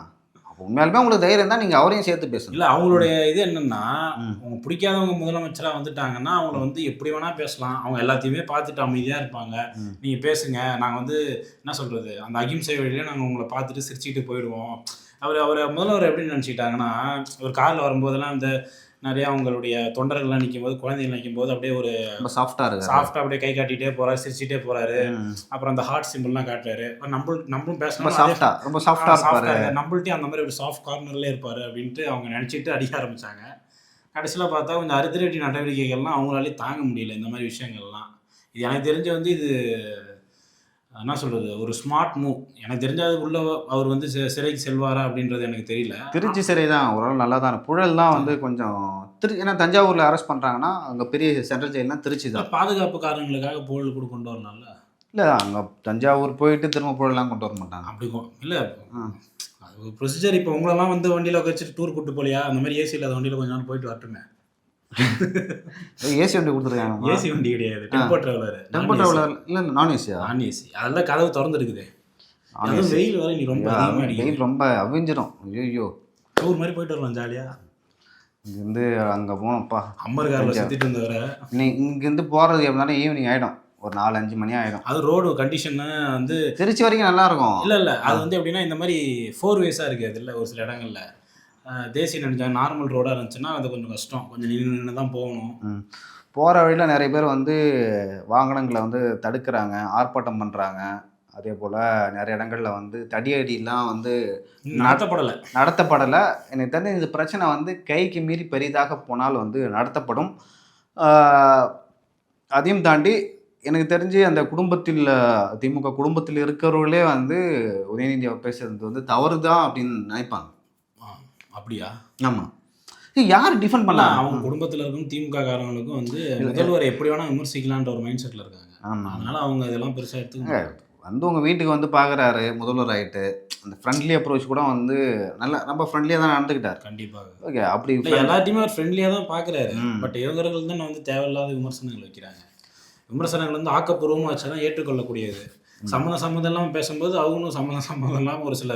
அப்ப உண்மையாலுமே உங்களுக்கு தைரியம் தான் நீங்க அவரையும் சேர்த்து பேசணும். இல்ல அவங்களுடைய இது என்னன்னா, ம். உங்களுக்கு பிடிக்காதவங்க முதலமைச்சரா வந்துட்டாங்கன்னா, அவங்கள வந்து எப்படி வேணா பேசலாம். அவங்க எல்லாத்தையுமே பார்த்துட்டு அமைதியா இருப்பாங்க. ம். நீங்க பேசுங்க. நாங்க வந்து என்ன சொல்றது, அந்த அகிம்சை வழியில நாங்க உங்கள பார்த்துட்டு சிரிச்சுக்கிட்டு போயிடுவோம். அவர முதல்வர் எப்படி நினைச்சுக்கிட்டாங்கன்னா, ஒரு கார்ல வரும்போதெல்லாம் இந்த நெறைய அவங்களுடைய தொண்டர்கள்லாம் நிக்கும்போது, குழந்தைகள் நிக்கும்போது அப்படியே ஒரு ரொம்ப சாஃப்ட்டா இருக்காரு. சாஃப்ட்டா அப்படியே கை காட்டிட்டே போறாரு, சிரிச்சுட்டே போறாரு. ம். அப்புறம் அந்த ஹார்ட் சிம்பல்லாம் காட்டுறாரு. நம்மளும் ரொம்ப பேசணும் ரொம்ப சாஃப்ட்டா இருப்பாரு. நம்மள்ட்டயும் அந்த மாதிரி ஒரு சாஃப்ட் கார்னர்ல இருப்பாரு அப்படின்ட்டு அவங்க நினைச்சிட்டு அடிக்க ஆரம்பிச்சாங்க. கடைசியில பார்த்தா கொஞ்சம் அதிரடி நடவடிக்கைகள்லாம் அவங்களாலயே தாங்க முடியல இந்த மாதிரி விஷயங்கள்லாம். இது எனக்கு தெரிஞ்சு வந்து இது என்ன சொல்றது ஒரு ஸ்மார்ட் மூவ். எனக்கு தெரிஞ்சு அது உள்ள அவர் வந்து சிறைக்கு செல்வாரா அப்படின்றது எனக்கு தெரியல. திருச்சி சிறை தான் ஓரளவு நல்லா தான் இருக்கு. புழல் தான் வந்து கொஞ்சம் ஏன்னா தஞ்சாவூர்ல அரெஸ்ட் பண்றாங்கன்னா, அங்க பெரிய சென்ட்ரல் ஜெயில்னா திருச்சி தான். பாதுகாப்பு காரணங்களுக்காக புகழ் கூட கொண்டு வரலாம்ல. இல்ல அங்க தஞ்சாவூர் போயிட்டு திரும்ப புழல்லாம் கொண்டு வர மாட்டாங்க. அப்படி இல்ல ஆ. அது ஒரு ப்ரொசீஜர். இப்போ உங்களெல்லாம் வந்து வண்டியில வச்சுட்டு டூர் கூட்டு போலியா? அந்த மாதிரி ஏசி இல்லாத வண்டியில கொஞ்ச நாள் போயிட்டு வரட்டுமே. ஏசி வண்டி குடுத்துருக்காங்கம்மா. ஏசி வண்டி கிடையாது. Tempo traveller. டெம்போ டிராவலர் இல்ல நான் ஏசியா? நான் ஏசி. அதெல்லாம் கதவு தொறந்திருக்குது. நான் அதுவும் ஏசி. வெயில் வேற இன்னைக்கு ரொம்ப அதிகமா அடிக்குது. வெயில் ரொம்ப அவிஞ்சிரும். ஐயய்யோ! டூர் மாதிரி போயிட்டு வரலாம் ஜாலியா. இங்கேருந்து அங்க போனோம்ப்பா. ஹம்மர் கார்ல சுத்திட்டு இருந்தவர. இங்கேருந்து போறது எப்படினாலும் ஈவினிங் ஆயிடும். ஒரு 4, 5 மணி ஆயிடும். அது ரோடு கண்டிஷன் வந்து திருச்சி வரைக்கும் நல்லா இருக்கும். இல்ல. அது வந்து எப்படின்னா இந்த மாதிரி 4 வேஸா இருக்காது இல்ல ஒரு சில இடங்கள்ல. தேசிய நெடுஞ்சாலை நார்மல் ரோடா இருந்துச்சுன்னா அது கொஞ்சம் கஷ்டம். கொஞ்சம் நின்னு தான் போகணும். போற வழியில நெறைய பேர் வந்து வாகனங்கள வந்து தடுக்குறாங்க, ஆர்ப்பாட்டம் பண்றாங்க. அதேபோல நெறைய இடங்கள்ல வந்து தடியடிலாம் வந்து நடத்தப்படல. எனக்கு தெரிஞ்சு இந்த பிரச்சனை வந்து கைக்கு மீறி பெரிதாக போனால் வந்து நடத்தப்படும். ஆ அதையும் தாண்டி எனக்கு தெரிஞ்சு அந்த திமுக குடும்பத்தில் இருக்கிறவர்களே வந்து உதயநிதி பேசுறது வந்து தவறு தான் அப்படின்னு நினைப்பாங்க. அப்படியா? ஆமா. யார் டிஃபெண்ட் பண்ணா? அவங்க குடும்பத்தில் இருக்கும் திமுக காரங்களுக்கும் வந்து முதல்வர் எப்படி வேணால் விமர்சிக்கலான்ற ஒரு மைண்ட் செட்டில் இருக்காங்க. ஆமாம். அதனால அவங்க இதெல்லாம் பெருசாக எடுத்துக்க வந்து உங்கள் வீட்டுக்கு வந்து பார்க்குறாரு முதல்வர் ஆகிட்டு, அந்த ஃப்ரெண்ட்லி அப்ரோச் கூட வந்து நல்லா ரொம்ப ஃப்ரெண்ட்லியாக தான் நடந்துக்கிட்டார். கண்டிப்பாக. ஓகே, அப்படி எல்லாத்தையுமே அவர் ஃப்ரெண்ட்லியாக தான் பார்க்குறாரு. பட் இவர்கள் தான் வந்து தேவையில்லாத விமர்சனங்கள் வைக்கிறாங்க. விமர்சனங்கள் வந்து ஆக்கப்பூர்வமாக வச்சா தான் ஏற்றுக்கொள்ளக்கூடியது. சம்மந்தம் இல்லாமல் பேசும்போது அவங்களும் சம்மந்தம் இல்லாமல் ஒரு சில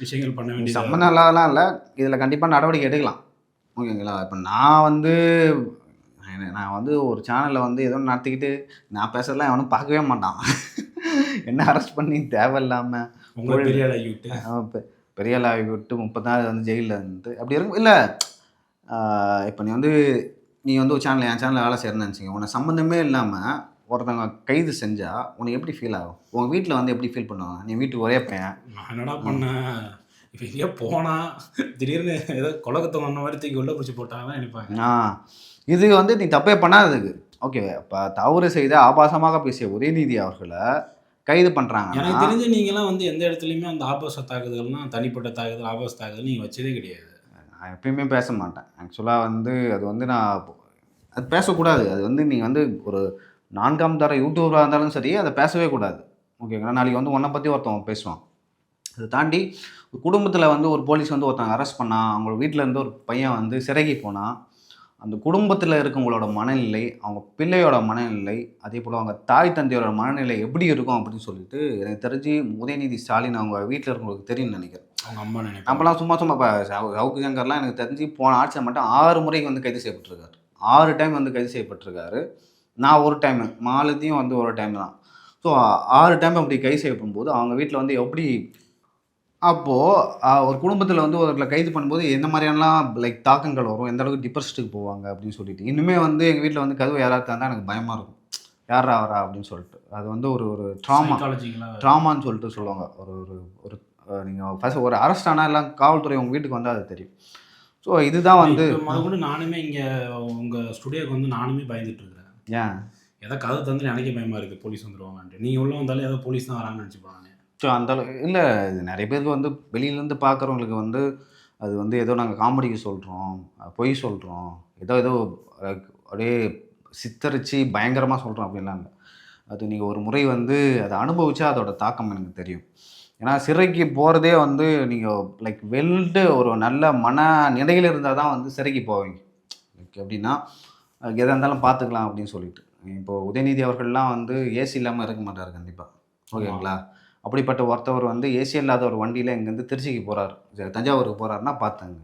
விஷயங்கள் பண்ண வேண்டியது. சம்மந்தம் இல்லாதலாம் இல்லை, இதில் கண்டிப்பாக நடவடிக்கை எடுக்கலாம். ஓகேங்களா? இப்போ நான் வந்து ஒரு சேனலில் வந்து ஏதோ நடத்திக்கிட்டு நான் பேசுறதுலாம் எவனும் பார்க்கவே மாட்டான். என்ன அரெஸ்ட் பண்ணி தேவையில்லாமல் உங்களை பெரிய ஆளாகி விட்டு பெரிய ஆளாகி விட்டு 30 நாள் வந்து ஜெயிலில் இருந்து அப்படி இருக்கும். இல்லை, இப்போ நீ வந்து ஒரு சேனல் என் சேனலில் வேலை செய்யணும்னு நினச்சிங்க, உன்னை சம்மந்தமே இல்லாமல் ஒருத்தவங்க கைது செஞ்சால் உனக்கு எப்படி ஃபீல் ஆகும்? உங்கள் வீட்டில் வந்து எப்படி ஃபீல் பண்ணுவாங்க? நீ வீட்டுக்கு ஒரே பையன், நான் என்னடா பண்ணேன், இப்போ எங்கேயோ போனால் திடீர்னு ஏதோ கொலகத்தை வந்த மாதிரி தூக்கி உள்ள பிடிச்சி போட்டாங்கன்னு நினைப்பாங்க. இது வந்து நீ தப்பே பண்ணாததுக்கு. ஓகே, இப்போ தவறு செய்த ஆபாசமாக பேசிய உதயநிதி அவர்களை கைது பண்ணுறாங்க. எனக்கு தெரிஞ்சு நீங்களாம் வந்து எந்த இடத்துலையுமே அந்த ஆபாச தாக்குதல்னால் தனிப்பட்ட தாக்குதல் ஆபாச தாக்குதல் நீங்கள் வச்சதே கிடையாது. நான் எப்பயுமே பேச மாட்டேன். ஆக்சுவலாக வந்து அது வந்து அது பேசக்கூடாது. அது வந்து நீங்கள் வந்து ஒரு 4ஆம் தர யூடியூபராக இருந்தாலும் சரி, அதை பேசவே கூடாது. ஓகேங்களா? நாளைக்கு வந்து உன்னை பற்றி ஒருத்தவங்க பேசுவான். அதை தாண்டி ஒரு குடும்பத்தில் வந்து ஒரு போலீஸ் வந்து ஒருத்தவங்க அரெஸ்ட் பண்ணால், அவங்க வீட்டில் இருந்து ஒரு பையன் வந்து சிறைக்கு போனால், அந்த குடும்பத்தில் இருக்கவங்களோட மனநிலை, அவங்க பிள்ளையோட மனநிலை, அதே போல் அவங்க தாய் தந்தையோட மனநிலை எப்படி இருக்கும் அப்படின்னு சொல்லிட்டு எனக்கு தெரிஞ்சு உதயநிதி ஸ்டாலின் அவங்க வீட்டில் இருக்கவங்களுக்கு தெரியும்னு நினைக்கிறேன். அவங்க அம்மா நினைக்கிறேன். நம்மளாம் சும்மா இப்போ சவுக்கு சங்கர்லாம் எனக்கு தெரிஞ்சு போன ஆட்சியில் மட்டும் 6 முறைக்கு வந்து கைது செய்யப்பட்டிருக்காரு. 6 டைம் வந்து கைது செய்யப்பட்டிருக்காரு. நான் ஒரு டைம், மாலத்தையும் வந்து ஒரு டைம் தான். ஸோ 6 டைம் அப்படி கைது செய்யப்படும் போது அவங்க வீட்டில் வந்து எப்படி, அப்போது ஒரு குடும்பத்தில் வந்து ஒருத்தரை கைது பண்ணும்போது எந்த மாதிரியானலாம் தாக்கங்கள் வரும், எந்த அளவுக்கு டிப்ரெஸ்டுக்கு போவாங்க அப்படின்னு சொல்லிட்டு இன்னுமே வந்து எங்கள் வீட்டில் வந்து கதவு யாராவது தந்தால் எனக்கு பயமாக இருக்கும். யாரா வரா அப்படின்னு சொல்லிட்டு. அது வந்து ஒரு ட்ராமான்னு சொல்லிட்டு சொல்லுவாங்க. ஒரு நீங்கள் ஃபஸ்ட் ஒரு அரெஸ்ட் ஆனால் எல்லாம் காவல்துறை உங்கள் வீட்டுக்கு வந்தால் அது தெரியும். ஸோ இதுதான் வந்து நானுமே இங்கே உங்கள் ஸ்டுடியோக்கு வந்து நானுமே பயந்துட்டு இருக்கிறேன். ஏன் ஏதோ கதை தந்து எனக்கே பயமாக இருக்குது, போலீஸ் வந்துடுவாங்கன்ட்டு. நீங்கள் உள்ளே வந்தாலும் ஏதோ போலீஸ் தான் வராங்கன்னு நினச்சிப்பாங்க. ஸோ இல்லை, இது நிறைய பேருக்கு வந்து வெளியிலேருந்து பார்க்குறவங்களுக்கு வந்து அது வந்து ஏதோ நாங்கள் காமெடிக்கு சொல்கிறோம், பொய் சொல்கிறோம், ஏதோ அப்படியே சித்தரித்து பயங்கரமாக சொல்கிறோம் அப்படின்லாம் இல்லை. அது நீங்கள் ஒரு முறை வந்து அதை அனுபவிச்சா அதோட தாக்கம் எனக்கு தெரியும். ஏன்னா சிறைக்கு போகிறதே வந்து நீங்கள் வெல்டு ஒரு நல்ல மன நிலையில் இருந்தால் தான் வந்து சிறைக்கு போவீங்க. எப்படின்னா எதாக இருந்தாலும் பார்த்துக்கலாம் அப்படின்னு சொல்லிட்டு. இப்போது உதயநிதி அவர்கள்லாம் வந்து ஏசி இல்லாமல் இருக்க மாட்டார் கண்டிப்பாக. ஓகேங்களா? அப்படிப்பட்ட ஒருத்தவர் வந்து ஏசி இல்லாத ஒரு வண்டியில் இங்கேருந்து திருச்சிக்கு போகிறார், தஞ்சாவூருக்கு போகிறாருன்னா பார்த்தாங்க.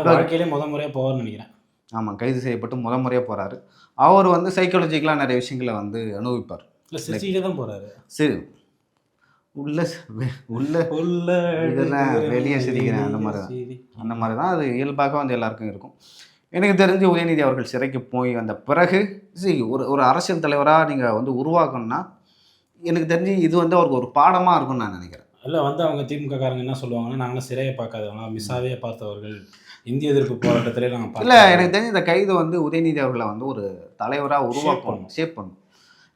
வாழ்க்கையிலே முறையாக போவார்னு நினைக்கிறேன். ஆமாம், கைது செய்யப்பட்டு முறையாக போகிறாரு. அவர் வந்து சைக்காலஜிக்கலாக நிறைய விஷயங்களை வந்து அனுபவிப்பார். இல்லை, சிரிச்சிக்கிட்டே தான் போகிறாரு. சரி, உள்ள இதெல்லாம் வெளியே சிரிக்கிறேன் அந்த மாதிரி தான் அது இயல்பாக வந்து எல்லாருக்கும் இருக்கும். எனக்கு தெரிஞ்சு உதயநிதி அவர்கள் சிறைக்கு போய் வந்த பிறகு ஒரு அரசியல் தலைவராக நீங்கள் வந்து உருவாக்கணும்னா எனக்கு தெரிஞ்சு இது வந்து அவருக்கு ஒரு பாடமாக இருக்கும்னு நான் நினைக்கிறேன். இல்லை வந்து அவங்க திமுக காரங்க என்ன சொல்லுவாங்கன்னா, நாங்கள் சிறையை பார்க்காதவங்க, மிஸ்ஸாவே பார்த்தவர்கள், இந்திய எதிர்ப்பு போராட்டத்திலே நாங்கள் இல்லை, எனக்கு தெரிஞ்சு இந்த கைது வந்து உதயநிதி அவர்களை வந்து ஒரு தலைவராக உருவாக்கணும், ஷேப் பண்ணணும்.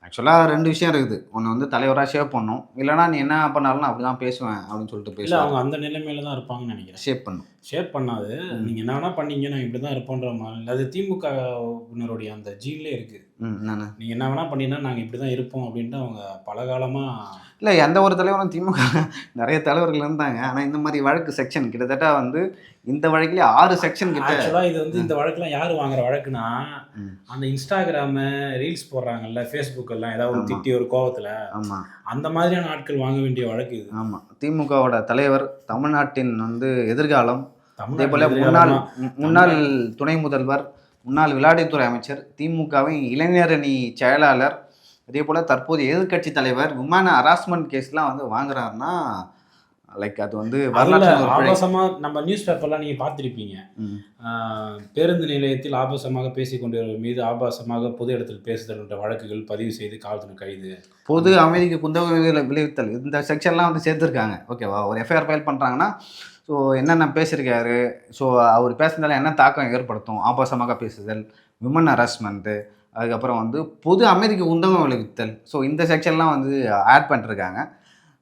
ஆக்சுவலாக 2 விஷயம் இருக்குது. ஒன்று வந்து தலைவராக ஷேப் பண்ணணும், இல்லைனா நீ என்ன பண்ணாலும் நான் அப்படி தான் பேசுவேன் அப்படின்னு சொல்லிட்டு பேசுவேன். அவங்க அந்த நிலைமையில தான் இருப்பாங்கன்னு நினைக்கிறேன். ஷேப் பண்ணாது. நீங்கள் என்ன வேணால் பண்ணீங்க, நான் இப்படி தான் இருப்போன்ற மாதிரி. அது திமுகவினருடைய அந்த ஜீன்லேயே இருக்குது. நீங்கள் என்ன வேணால் பண்ணீங்கன்னா நாங்கள் இப்படி தான் இருப்போம் அப்படின்ட்டு அவங்க பல காலமாக. இல்லை, எந்த ஒரு தலைவரும் திமுக நிறைய தலைவர்கள் இருந்தாங்க. ஆனால் இந்த மாதிரி வழக்கு செக்ஷன் கிட்டத்தட்ட வந்து இந்த வழக்குலேயே 6 செக்ஷன் கிட்ட. ஆக்சுவலாக இது வந்து இந்த வழக்குலாம் யார் வாங்குற வழக்குனா, அந்த இன்ஸ்டாகிராமு ரீல்ஸ் போடுறாங்கல்ல, ஃபேஸ்புக் எல்லாம் ஏதாவது ஒரு திட்டி ஒரு கோவத்தில், ஆமாம், அந்த மாதிரியான ஆட்கள் வாங்க வேண்டிய வழக்கு இது. ஆமாம், திமுகவோட தலைவர், தமிழ்நாட்டின் வந்து எதிர்காலம், அதே போல் முன்னாள் துணை முதல்வர், முன்னாள் விளையாட்டுத்துறை அமைச்சர், திமுகவின் இளைஞரணி செயலாளர், அதே போல் தற்போது எதிர்கட்சி தலைவர் விமான ஹராஸ்மெண்ட் கேஸ்லாம் வந்து வாங்குறாருன்னா அது வந்து ஆபாசமாக நம்ம நியூஸ் பேப்பர்லாம் நீங்கள் பார்த்துருப்பீங்க. பேருந்து நிலையத்தில் ஆபாசமாக பேசிக்கொண்டவர்கள் மீது ஆபாசமாக பொது இடத்தில் பேசுதல் என்ற வழக்குகள் பதிவு செய்து காவல்துறை கைது. பொது அமைதிக்கு குந்தக விளைவித்தல் இந்த செக்ஷன்லாம் வந்து சேர்த்துருக்காங்க. ஓகேவா? ஒரு எஃப்ஐஆர் ஃபைல் பண்ணுறாங்கன்னா ஸோ என்னென்ன பேசியிருக்காரு, ஸோ அவர் பேசுனதால என்ன தாக்கம் ஏற்படுத்தும், ஆபாசமாக பேசுதல், விமன் ஹராஸ்மெண்ட்டு, அதுக்கப்புறம் வந்து பொது அமைதிக்கு குந்தகம் விளைவித்தல், ஸோ இந்த செக்ஷன்லாம் வந்து ஆட் பண்ணிருக்காங்க.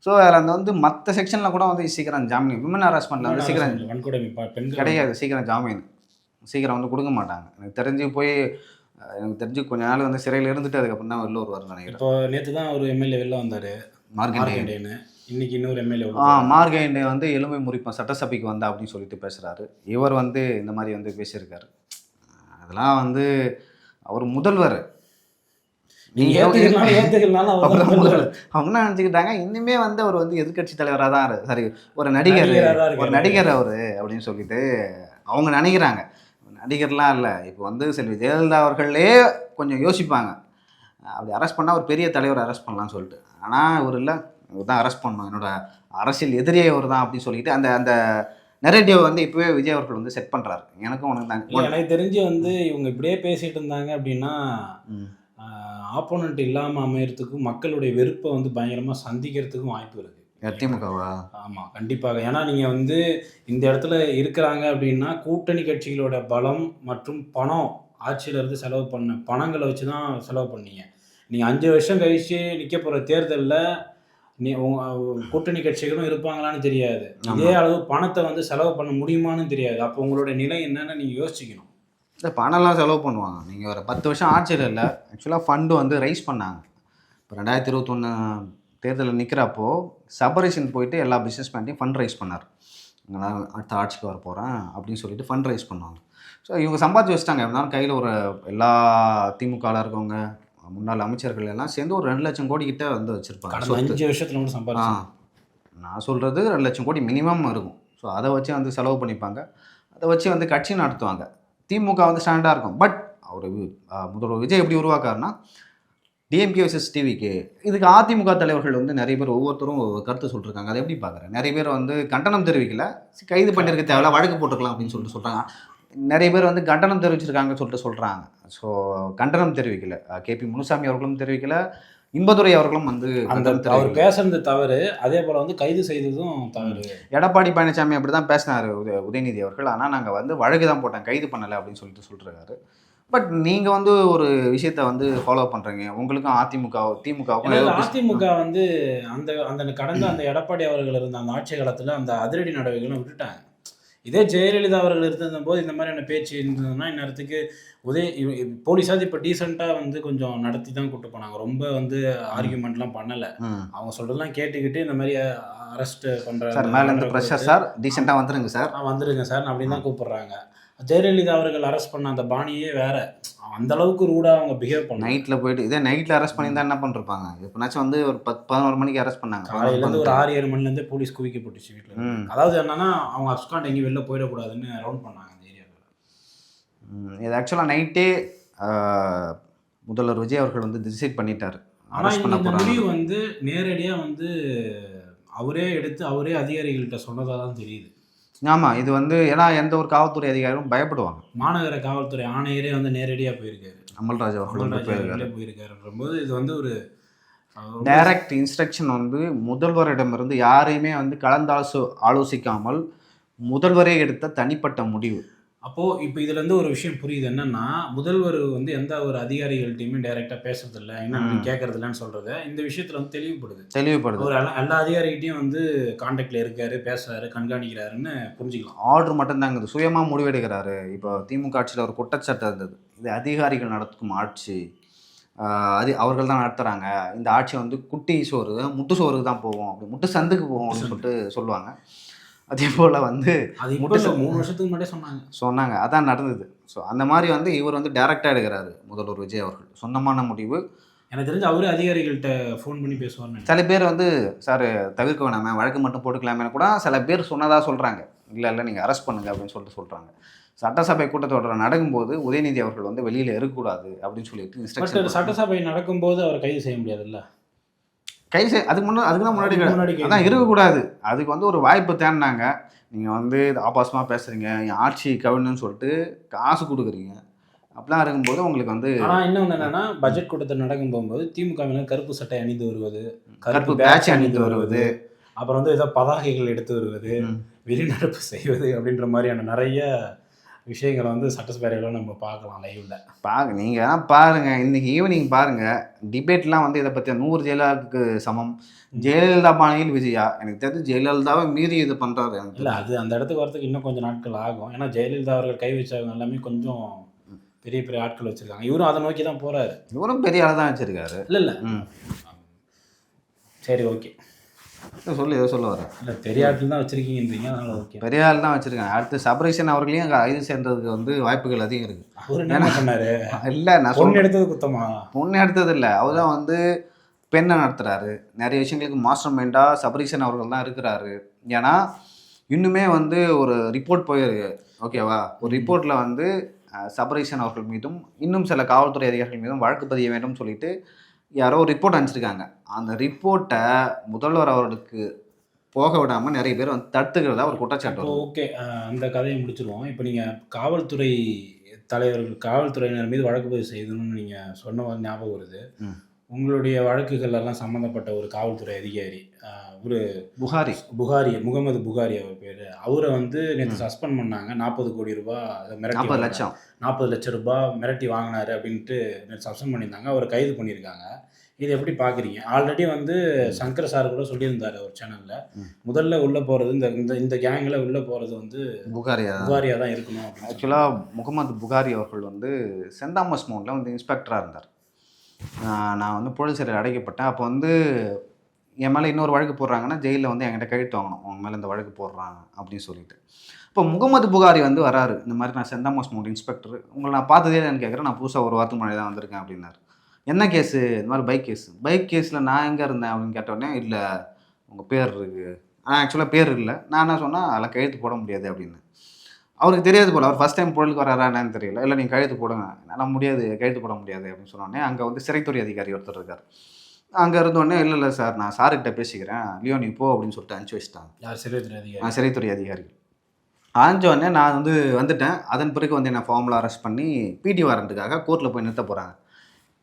ஸோ அதில் வந்து மற்ற செக்ஷனில் கூட வந்து சீக்கிரம் ஜாமீன், விமன் ஹராஸ்மெண்ட்டில் வந்து சீக்கிரம் வன்கொடுமை பெண்கள் கிடையாது, சீக்கிரம் ஜாமீன் சீக்கிரம் வந்து கொடுக்க மாட்டாங்க. எனக்கு தெரிஞ்சு கொஞ்ச நாள் வந்து சிறையில் இருந்துட்டு அதுக்கப்புறம் தான் வெளில வருவார்னு நினைக்கிறேன். இப்போ நேற்று தான் ஒரு எம்எல்ஏ வெளில வந்தார், மார்க்கண்டேயன். இன்னைக்கு இன்னொரு எம்எல்ஏ. மார்க்கண்டேயன் வந்து எலும்பை முறிப்போம் சட்டசபைக்கு வந்தா அப்படின்னு சொல்லிட்டு பேசுகிறாரு. இவர் வந்து இந்த மாதிரி வந்து பேசியிருக்காரு. அதெல்லாம் வந்து அவர் முதல்வர். ஏற்றுக்கலாம் அவங்க என்ன நினச்சிக்கிட்டாங்க, இன்னுமே வந்து அவர் வந்து எதிர்கட்சி தலைவராக தான் சரி ஒரு நடிகர் அவர் அப்படின்னு சொல்லிட்டு அவங்க நினைக்கிறாங்க. நடிகர்லாம் இல்லை. இப்போ வந்து செல்வி ஜெயலலிதா அவர்களே கொஞ்சம் யோசிப்பாங்க, அப்படி அரெஸ்ட் பண்ணால் ஒரு பெரிய தலைவர் அரெஸ்ட் பண்ணலாம்னு சொல்லிட்டு. ஆனால் இவர் இல்லை, இவர் தான் அரெஸ்ட் பண்ணணும், என்னோட அரசியல் எதிரியே இவர் தான் அப்படின்னு சொல்லிட்டு அந்த அந்த நெரேட்டிவ் வந்து இப்போவே விஜய் அவர்கள் வந்து செட் பண்ணுறாரு. எனக்கு தெரிஞ்சு வந்து இவங்க இப்படியே பேசிகிட்டு இருந்தாங்க அப்படின்னா ஆப்போனண்ட் இல்லாமல் அமையறதுக்கும் மக்களுடைய வெறுப்பை வந்து பயங்கரமாக சந்திக்கிறதுக்கும் வாய்ப்பு இருக்குது. திமுகவா? ஆமாம், கண்டிப்பாக. ஏன்னா நீங்கள் வந்து இந்த இடத்துல இருக்கிறாங்க அப்படின்னா கூட்டணி கட்சிகளோட பலம் மற்றும் பணம், ஆட்சியிலேருந்து செலவு பண்ண பணங்களை வச்சு தான் செலவு பண்ணீங்க. நீங்கள் 5 வருஷம் கழிச்சு நிற்க போகிற தேர்தலில் கூட்டணி கட்சிகளும் இருப்பாங்களான்னு தெரியாது, இதே அளவு பணத்தை வந்து செலவு பண்ண முடியுமான்னு தெரியாது. அப்போ உங்களுடைய நிலை என்னன்னு நீங்கள் யோசிக்கணும். இல்லை, பணம்லாம் செலவு பண்ணுவாங்க. நீங்கள் ஒரு 10 வருஷம் ஆட்சியில் இல்லை, ஆக்சுவலாக ஃபண்டு வந்து ரைஸ் பண்ணாங்க. இப்போ 2021 தேர்தலில் நிற்கிறப்போ சபரேஷன் போயிட்டு எல்லா பிஸ்னஸ் மேன்ட்டையும் ஃபண்ட் ரைஸ் பண்ணார். நான் அடுத்த ஆட்சிக்கு வர போகிறேன் அப்படின்னு சொல்லிட்டு ஃபண்ட் ரைஸ் பண்ணுவாங்க. ஸோ இவங்க சம்பாதிச்சு வச்சுட்டாங்க. இருந்தாலும் கையில் ஒரு எல்லா திமுகவில் இருக்கவங்க முன்னாள் அமைச்சர்கள் எல்லாம் சேர்ந்து ஒரு 2 லட்சம் கோடி கிட்ட வந்து வச்சுருப்பாங்க. 5 வருஷத்தில் சம்பாதிச்சு நான் சொல்கிறது 2 லட்சம் கோடி மினிமம் இருக்கும். ஸோ அதை வச்சு வந்து செலவு பண்ணிப்பாங்க. அதை வச்சு வந்து கட்சி நடத்துவாங்க. திமுக வந்து ஸ்டாண்டாக இருக்கும். பட் அவர் முதல்வர் விஜய் எப்படி உருவாக்காருன்னா டிஎம்கே வர்சஸ் டிவிகே. இதுக்கு அதிமுக தலைவர்கள் வந்து நிறைய பேர் ஒவ்வொருத்தரும் கருத்து சொல்லியிருக்காங்க. அதை எப்படி பார்க்குறேன்? நிறைய பேர் வந்து கண்டனம் தெரிவிக்கல, கைது பண்ணியிருக்க தேவையில்ல, வழக்கு போட்டுக்கலாம் அப்படின்னு சொல்லிட்டு சொல்கிறாங்க. நிறைய பேர் வந்து கண்டனம் தெரிவிச்சிருக்காங்கன்னு சொல்லிட்டு சொல்கிறாங்க. ஸோ கண்டனம் தெரிவிக்கல, கேபி முனுசாமி அவர்களும் தெரிவிக்கல, இன்பதுரை அவர்களும் வந்து அவர் பேசுறது தவறு, அதே போல் வந்து கைது செய்ததும் தவறு. எடப்பாடி பழனிசாமி அப்படி தான் பேசினார் உதயநிதி அவர்கள். ஆனால் நாங்கள் வந்து வழக்கு தான் போட்டோம், கைது பண்ணலை அப்படின்னு சொல்லிட்டு சொல்லிருக்காரு. பட் நீங்கள் வந்து ஒரு விஷயத்த வந்து ஃபாலோ பண்ணுறீங்க. உங்களுக்கும் திமுகவுக்கும் அதிமுக வந்து அந்த அந்த கடந்த அந்த எடப்பாடி அவர்கள் இருந்த அந்த ஆட்சி காலத்தில் அந்த அதிரடி நடவடிக்கைகளும் விட்டுட்டாங்க. இதே ஜெயலலிதா அவர்கள் இருந்த போது இந்த மாதிரியான பேச்சு இருந்ததுன்னா இந்நேரத்துக்கு போலீஸாவது இப்போ டீசெண்டாக வந்து கொஞ்சம் நடத்தி தான் கூப்பிட்டு போனாங்க. ரொம்ப வந்து ஆர்கியூமெண்ட்லாம் பண்ணலை. அவங்க சொல்கிறதெல்லாம் கேட்டுக்கிட்டு இந்த மாதிரி அரெஸ்ட் பண்ணுறாங்க. சார் மேலே இருந்து ப்ரெஷர் சார், டீசெண்டாக வந்துருங்க சார், வந்துருங்க சார் அப்படின்னு தான் கூப்பிட்றாங்க. ஜெயலலிதா அவர்கள் அரெஸ்ட் பண்ண அந்த பாணியே வேற, அந்த அளவுக்கு ரூடாக அவங்க பிஹேவ் பண்ண. நைட்டில் போயிட்டு இதே நைட்டில் அரெஸ்ட் பண்ணியிருந்தா என்ன பண்ணிருப்பாங்க? இப்போனாச்சும் வந்து ஒரு 10-11 மணிக்கு அரெஸ்ட் பண்ணாங்க. காலையிலேருந்து ஒரு 6-7 மணிலேருந்து போலீஸ் குவிக்கப்பட்டுச்சு வீட்டில். அதாவது என்னன்னா அவங்க அப்ஸ்காண்ட் எங்கேயும் வெளில போயிடக்கூடாதுன்னு ரவுண்ட் பண்ணாங்க அந்த ஏரியாவில். இது ஆக்சுவலாக நைட்டே முதல்வர் விஜய் அவர்கள் வந்து டிசைட் பண்ணிட்டார். ஆனால் இந்த முடிவு வந்து நேரடியாக வந்து அவரே எடுத்து அவரே அதிகாரிகள்கிட்ட சொன்னதாக தான் தெரியுது. ஆமாம், இது வந்து ஏன்னா எந்த ஒரு காவல்துறை அதிகாரியும் பயப்படுவாங்க. மாநகர காவல்துறை ஆணையரே வந்து நேரடியாக போயிருக்காரு, அமல்ராஜ் அவர்கள் போயிருக்காருன்றபோது இது வந்து ஒரு டைரக்ட் இன்ஸ்ட்ரக்ஷன் வந்து முதல்வரிடமிருந்து யாரையுமே வந்து ஆலோசிக்காமல் முதல்வரே எடுத்த தனிப்பட்ட முடிவு. அப்போது இப்போ இதில் வந்து ஒரு விஷயம் புரியுது என்னன்னா, முதல்வர் வந்து எந்த ஒரு அதிகாரிகள்ட்டையுமே டைரெக்டாக பேசுறதில்ல, என்ன கேட்கறதில்லன்னு சொல்கிறத இந்த விஷயத்தில் வந்து தெளிவுபடுது. ஒரு எல்லா அதிகாரிகிட்டையும் வந்து கான்டாக்டில் இருக்காரு, பேசுகிறாரு, கண்காணிக்கிறாருன்னு புரிஞ்சுக்கலாம். ஆர்டர் மட்டும்தாங்க, சுயமாக முடிவெடுக்கிறாரு. இப்போ திமுக ஆட்சியில் ஒரு குற்றச்சாட்டு இருந்தது, இது அதிகாரிகள் நடத்தும் ஆட்சி, அவர்கள் தான் நடத்துகிறாங்க, இந்த ஆட்சி வந்து குட்டி சோறு முட்டு சோறுக்கு தான் போவோம், அப்படி முட்டு சந்துக்கு போவோம் அப்படின்னு சொல்லிட்டு சொல்லுவாங்க. அதே போல் வந்து அது 3 வருஷத்துக்கு முன்னாடியே சொன்னாங்க, அதான் நடந்தது. ஸோ அந்த மாதிரி வந்து இவர் வந்து டைரக்டாக எடுக்கிறாரு முதல்வர் விஜய் அவர்கள், சொந்தமான முடிவு. எனக்கு தெரிஞ்சு அவரே அதிகாரிகள்கிட்ட ஃபோன் பண்ணி பேசுவார்னு. சில பேர் வந்து சார் தவிர்க்க வேணாமே, வழக்கு மட்டும் போட்டுக்கலாமே கூட சில பேர் சொன்னதாக சொல்கிறாங்க. இல்லை நீங்கள் அரெஸ்ட் பண்ணுங்க அப்படின்னு சொல்கிறாங்க. சட்டசபை கூட்டத்தொடர் நடக்கும்போது உதயநிதி அவர்கள் வந்து வெளியில் இருக்கக்கூடாது அப்படின்னு சொல்லிட்டு இன்ஸ்ட்ரக்ஷன். சட்டசபை நடக்கும்போது அவர் கைது செய்ய முடியாதுல்ல, அதுக்கு தான் முன்னாடி அதான் இருக்கக்கூடாது. அதுக்கு வந்து ஒரு வாய்ப்பு தேடினாங்க. நீங்கள் வந்து ஆபாசமாக பேசுகிறீங்க, என் ஆட்சி கவிழ்னு சொல்லிட்டு காசு கொடுக்குறீங்க, அப்படிலாம் இருக்கும்போது உங்களுக்கு வந்து. ஆனால் இன்னொன்று என்னென்னா, பட்ஜெட் கூட்டத்தில் நடக்கும் போகும்போது திமுகவினர் கருப்பு சட்டை அணிந்து வருவது, கருப்பு பேட்ச் அணிந்து வருவது, அப்புறம் வந்து ஏதோ பதாகைகள் எடுத்து வருவது, வெளிநடப்பு செய்வது அப்படின்ற மாதிரியான நிறைய விஷயங்களை வந்து சட்டசபையில் நம்ம பார்க்கலாம் லைவ்ல. நீங்கள் வேணால் பாருங்கள், இன்றைக்கி ஈவினிங் பாருங்கள். டிபேட்லாம் வந்து இதை பற்றி 100 ஜெயலலிதாவுக்கு சமம், ஜெயலலிதா பாணியில் விஜயா. எனக்கு தெரிஞ்சு ஜெயலலிதாவை மீறி இது பண்ணுறாரு. இல்லை, அது அந்த இடத்துக்கு வரதுக்கு இன்னும் கொஞ்சம் நாட்கள் ஆகும். ஏன்னா ஜெயலலிதா அவர்கள் கை வச்சவங்க எல்லாமே கொஞ்சம் பெரிய பெரிய ஆட்கள் வச்சுருக்காங்க. இவரும் அதை நோக்கி தான் போகிறாரு. இவரும் பெரிய ஆள் தான் வச்சுருக்காரு. இல்லை சரி ஓகே, சொல்லு ஏதோ சொல்ல வரேன். இல்லை பெரிய ஆட்கள் தான் வச்சுருக்கீங்கன்றீங்க, அதனால் ஓகே. பெரிய ஆள் தான் வச்சுருக்காங்க. அடுத்து சபரீஷன் அவர்களையும் கைது சேர்ந்ததுக்கு வந்து வாய்ப்புகள் அதிகம் இருக்குது. அவர் என்ன பண்ணாரு? இல்லை, நான் பொண்ணு எடுத்தது குத்தமா? பொண்ணு எடுத்தது இல்லை, அவர் தான் வந்து பெண்ணை நடத்துகிறாரு. நிறைய விஷயங்களுக்கு மாஸ்டர் மைண்டாக சபரீஷன் அவர்கள் தான் இருக்கிறாரு. ஏன்னா இன்னுமே வந்து ஒரு ரிப்போர்ட் போயிருக்கு, ஓகேவா? ஒரு ரிப்போர்ட்டில் வந்து சபரீஷன் அவர்கள் மீதும் இன்னும் சில காவல்துறை அதிகாரிகள் மீதும் வழக்கு பதிய வேண்டும் சொல்லிட்டு யாரோ ஒரு ரிப்போர்ட் அனுப்பிச்சிருக்காங்க. அந்த ரிப்போர்ட்டை முதல்வர் அவர்களுக்கு போக விடாமல் நிறைய பேர் வந்து தடுத்துக்கிறதா ஒரு குற்றச்சாட்டு. ஓகே, அந்த கதையை முடிச்சிருவோம். இப்போ நீங்கள் காவல்துறை தலைவர்கள், காவல்துறையினர் மீது வழக்கு பதிவு செய்யணும்னு நீங்கள் சொன்ன ஞாபகம் வருது. உங்களுடைய வழக்குகள் எல்லாம் சம்மந்தப்பட்ட ஒரு காவல்துறை அதிகாரி, ஒரு புகாரி, முகமது புகாரி அவர் பேர். அவரை வந்து நேற்று சஸ்பெண்ட் பண்ணாங்க. 40 கோடி ரூபாய் மிரட்டி, 40 லட்சம் ரூபாய் மிரட்டி வாங்கினாரு அப்படின்ட்டு நேற்று சஸ்பெண்ட் பண்ணியிருந்தாங்க. அவரை கைது பண்ணியிருக்காங்க. இது எப்படி பார்க்குறீங்க? ஆல்ரெடி வந்து சங்கர் சார் கூட சொல்லியிருந்தார் ஒரு சேனலில், முதல்ல உள்ளே போகிறது இந்த இந்த கேங்கில் உள்ளே போகிறது வந்து புகாரியாக தான் இருக்கணும். ஆக்சுவலாக முகமது புகாரி அவர்கள் வந்து சென்ட் தாமஸ் மவுண்டில் வந்து இன்ஸ்பெக்டராக இருந்தார். நான் வந்து புழல் சிறையில் அடைக்கப்பட்டேன். அப்போ வந்து என் மேலே இன்னொரு வழக்கு போடுறாங்கன்னா ஜெயிலில் வந்து என்கிட்ட கையெழுத்து வாங்கணும், அவங்க மேலே இந்த வழக்கு போடுறாங்க அப்படின்னு சொல்லிட்டு. இப்போ முகமது புகாரி வந்து வராரு, இந்த மாதிரி நான் சென்ட் தாமஸ் மவுண்ட் இன்ஸ்பெக்டர், உங்களை நான் பார்த்ததே இல்லைன்னு கேட்குறேன். நான் புதுசாக ஒரு வாரத்துக்கு முன்னாடி தான் வந்திருக்கேன் அப்படின்னாரு. என்ன கேஸு? இந்த மாதிரி பைக் கேஸில் நான் எங்கே இருந்தேன் அப்படின்னு கேட்டோடனே, இல்லை உங்கள் பேர் இருக்குது. ஆக்சுவலாக பேர் இல்லை. நான் என்ன சொன்னால் அதெல்லாம் கையெழுத்து போட முடியாது அப்படின்னு. அவருக்கு தெரியாது போல், அவர் ஃபஸ்ட் டைம் பொருளுக்கு வராரா என்னன்னு தெரியல. இல்லை நீங்கள் கையெழுத்து போடுங்க. என்னால் முடியாது, கையெழுத்து போட முடியாது அப்படின்னு சொன்னோடனே அங்கே வந்து சிறைத்துறை அதிகாரி ஒருத்தர் இருக்கார். அங்கே இருந்தோடனே இல்லை சார், நான் சார்கிட்ட பேசிக்கிறேன், லியோ நீ போ அப்படின்னு சொல்லிட்டு அனுப்பிச்சி வச்சிட்டாங்க. யார்? சிறைத்துறை அதிகாரி. சிறைத்துறை அதிகாரி அனுப்பிச்சோடனே நான் வந்து வந்துட்டேன். அதன் பிறகு வந்து என்னை ஃபார்மில் அரெஸ்ட் பண்ணி பிடி வாரண்ட்டுக்காக கோர்ட்டில் போய் நிறுத்த போகிறாங்க.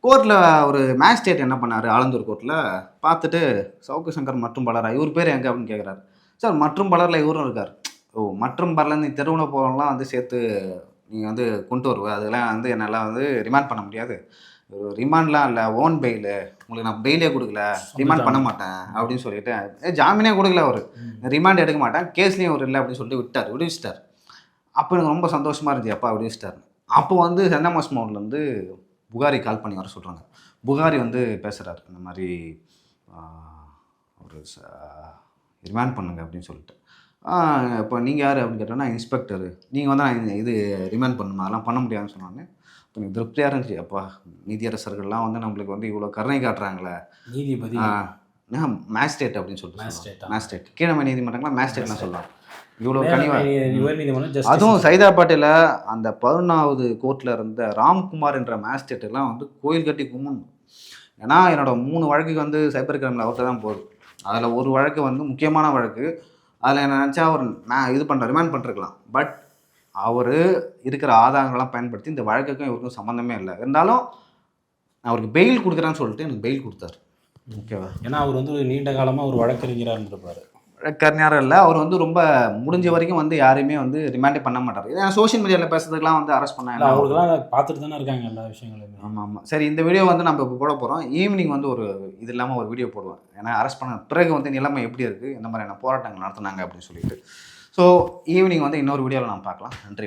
கோர்ட்டில் ஒரு மேஜிஸ்ட்ரேட் என்ன பண்ணார், ஆலந்தூர் கோர்ட்டில் பார்த்துட்டு, சவுக்கு சங்கர் மற்றும் பலரா, இவர் பேர் எங்கே அப்படின்னு கேட்குறாரு. சார் மற்றும் பலரில் இவரும் இருக்கார். ஓ, மற்றும் பலர் நீ தெருவில் போகலாம் வந்து சேர்த்து நீங்கள் வந்து கொண்டு வருவேன், அதெல்லாம் வந்து என்னால் வந்து ரிமாண்ட் பண்ண முடியாது. ரிமாண்ட்லாம் இல்லை, ஓன் பெயிலு, உங்களுக்கு நான் பெயிலே கொடுக்கல, ரிமாண்ட் பண்ண மாட்டேன் அப்படின்னு சொல்லிட்டு, ஜாமீனே கொடுக்கல அவர், ரிமாண்ட் எடுக்க மாட்டேன், கேஸ்லேயும் அவர் இல்லை அப்படின்னு சொல்லிட்டு விடுவிச்சிட்டார். அப்போ எனக்கு ரொம்ப சந்தோஷமாக இருந்துச்சு, அப்பா விடுவிச்சிட்டார். அப்போ வந்து சென்ட் தாமஸ் மவுண்ட்லேருந்து புகாரி கால் பண்ணி வர சொல்கிறாங்க. புகாரி வந்து பேசுகிறார், இந்த மாதிரி ஒரு ரிமாண்ட் பண்ணுங்க அப்படின்னு சொல்லிட்டு. இப்போ நீங்கள் யார் அப்படின்னு கேட்டோன்னா, இன்ஸ்பெக்டரு. நீங்கள் வந்து நான் இது ரிமாண்ட் பண்ணணுமா, அதெல்லாம் பண்ண முடியாதுன்னு சொன்னாங்க. இப்போ எனக்கு திருப்தியாக இருந்துச்சு, அப்பா நீதியரசர்கள்லாம் வந்து நம்மளுக்கு வந்து இவ்வளோ கருணை காட்டுறாங்களே. நீதிபதி மேஜிஸ்ட்ரேட் அப்படின்னு சொல்லிட்டு, மேஜிஸ்ட்ரேட் கீழமை நீதிமன்றங்களாம் மேஜிஸ்ட்ரேட்லாம் சொல்லலாம். இவ்வளோ கனிவாக. அதுவும் சைதாப்பேட்டையில் அந்த 11வது கோர்ட்டில் இருந்த ராம்குமார் என்ற மேஜிஸ்ட்ரேட்டெல்லாம் வந்து கோயில் கட்டி கும்பிடணும். ஏன்னா என்னோட 3 வழக்குக்கு வந்து சைபர் கிரைமில் அவர்கிட்ட தான் போகுது. அதில் ஒரு வழக்கு வந்து முக்கியமான வழக்கு. அதில் என்ன நினச்சா அவர் இது பண்ணுற ரிமாண்ட் பண்ணிருக்கலாம். பட் அவர் இருக்கிற ஆதாரங்கள்லாம் பயன்படுத்தி இந்த வழக்குக்கும் இவருக்கும் சம்மந்தமே இல்லை. இருந்தாலும் அவருக்கு பெயில் கொடுக்குறேன்னு சொல்லிட்டு எனக்கு பெயில் கொடுத்தாரு. ஓகேவா? ஏன்னா அவர் வந்து நீண்ட காலமாக ஒரு வழக்கறிஞராக இருந்திருப்பார். வழக்கறிஞராக இல்லை, அவர் வந்து ரொம்ப முடிஞ்ச வரைக்கும் வந்து யாரையுமே வந்து ரிமாண்டே பண்ண மாட்டார். ஏன்னா சோஷியல் மீடியாவில் பேசுறதுக்கெலாம் வந்து அரெஸ்ட் பண்ணாங்க. அவங்களுக்குலாம் பார்த்துட்டு தானே இருக்காங்க எல்லா விஷயங்களுமே. ஆமாம். சரி, இந்த வீடியோ வந்து நம்ம இப்போ போட போகிறோம். ஈவினிங் வந்து ஒரு இது இல்லாமல் ஒரு வீடியோ போடுவேன். ஏன்னா அரெஸ்ட் பண்ண பிறகு வந்து நிலைமை எப்படி இருக்குது, எந்த மாதிரியான போராட்டங்கள் நடத்துனாங்க அப்படின்னு சொல்லிட்டு. ஸோ ஈவினிங் வந்து இன்னொரு வீடியோவில் நான் பார்க்கலாம். நன்றி.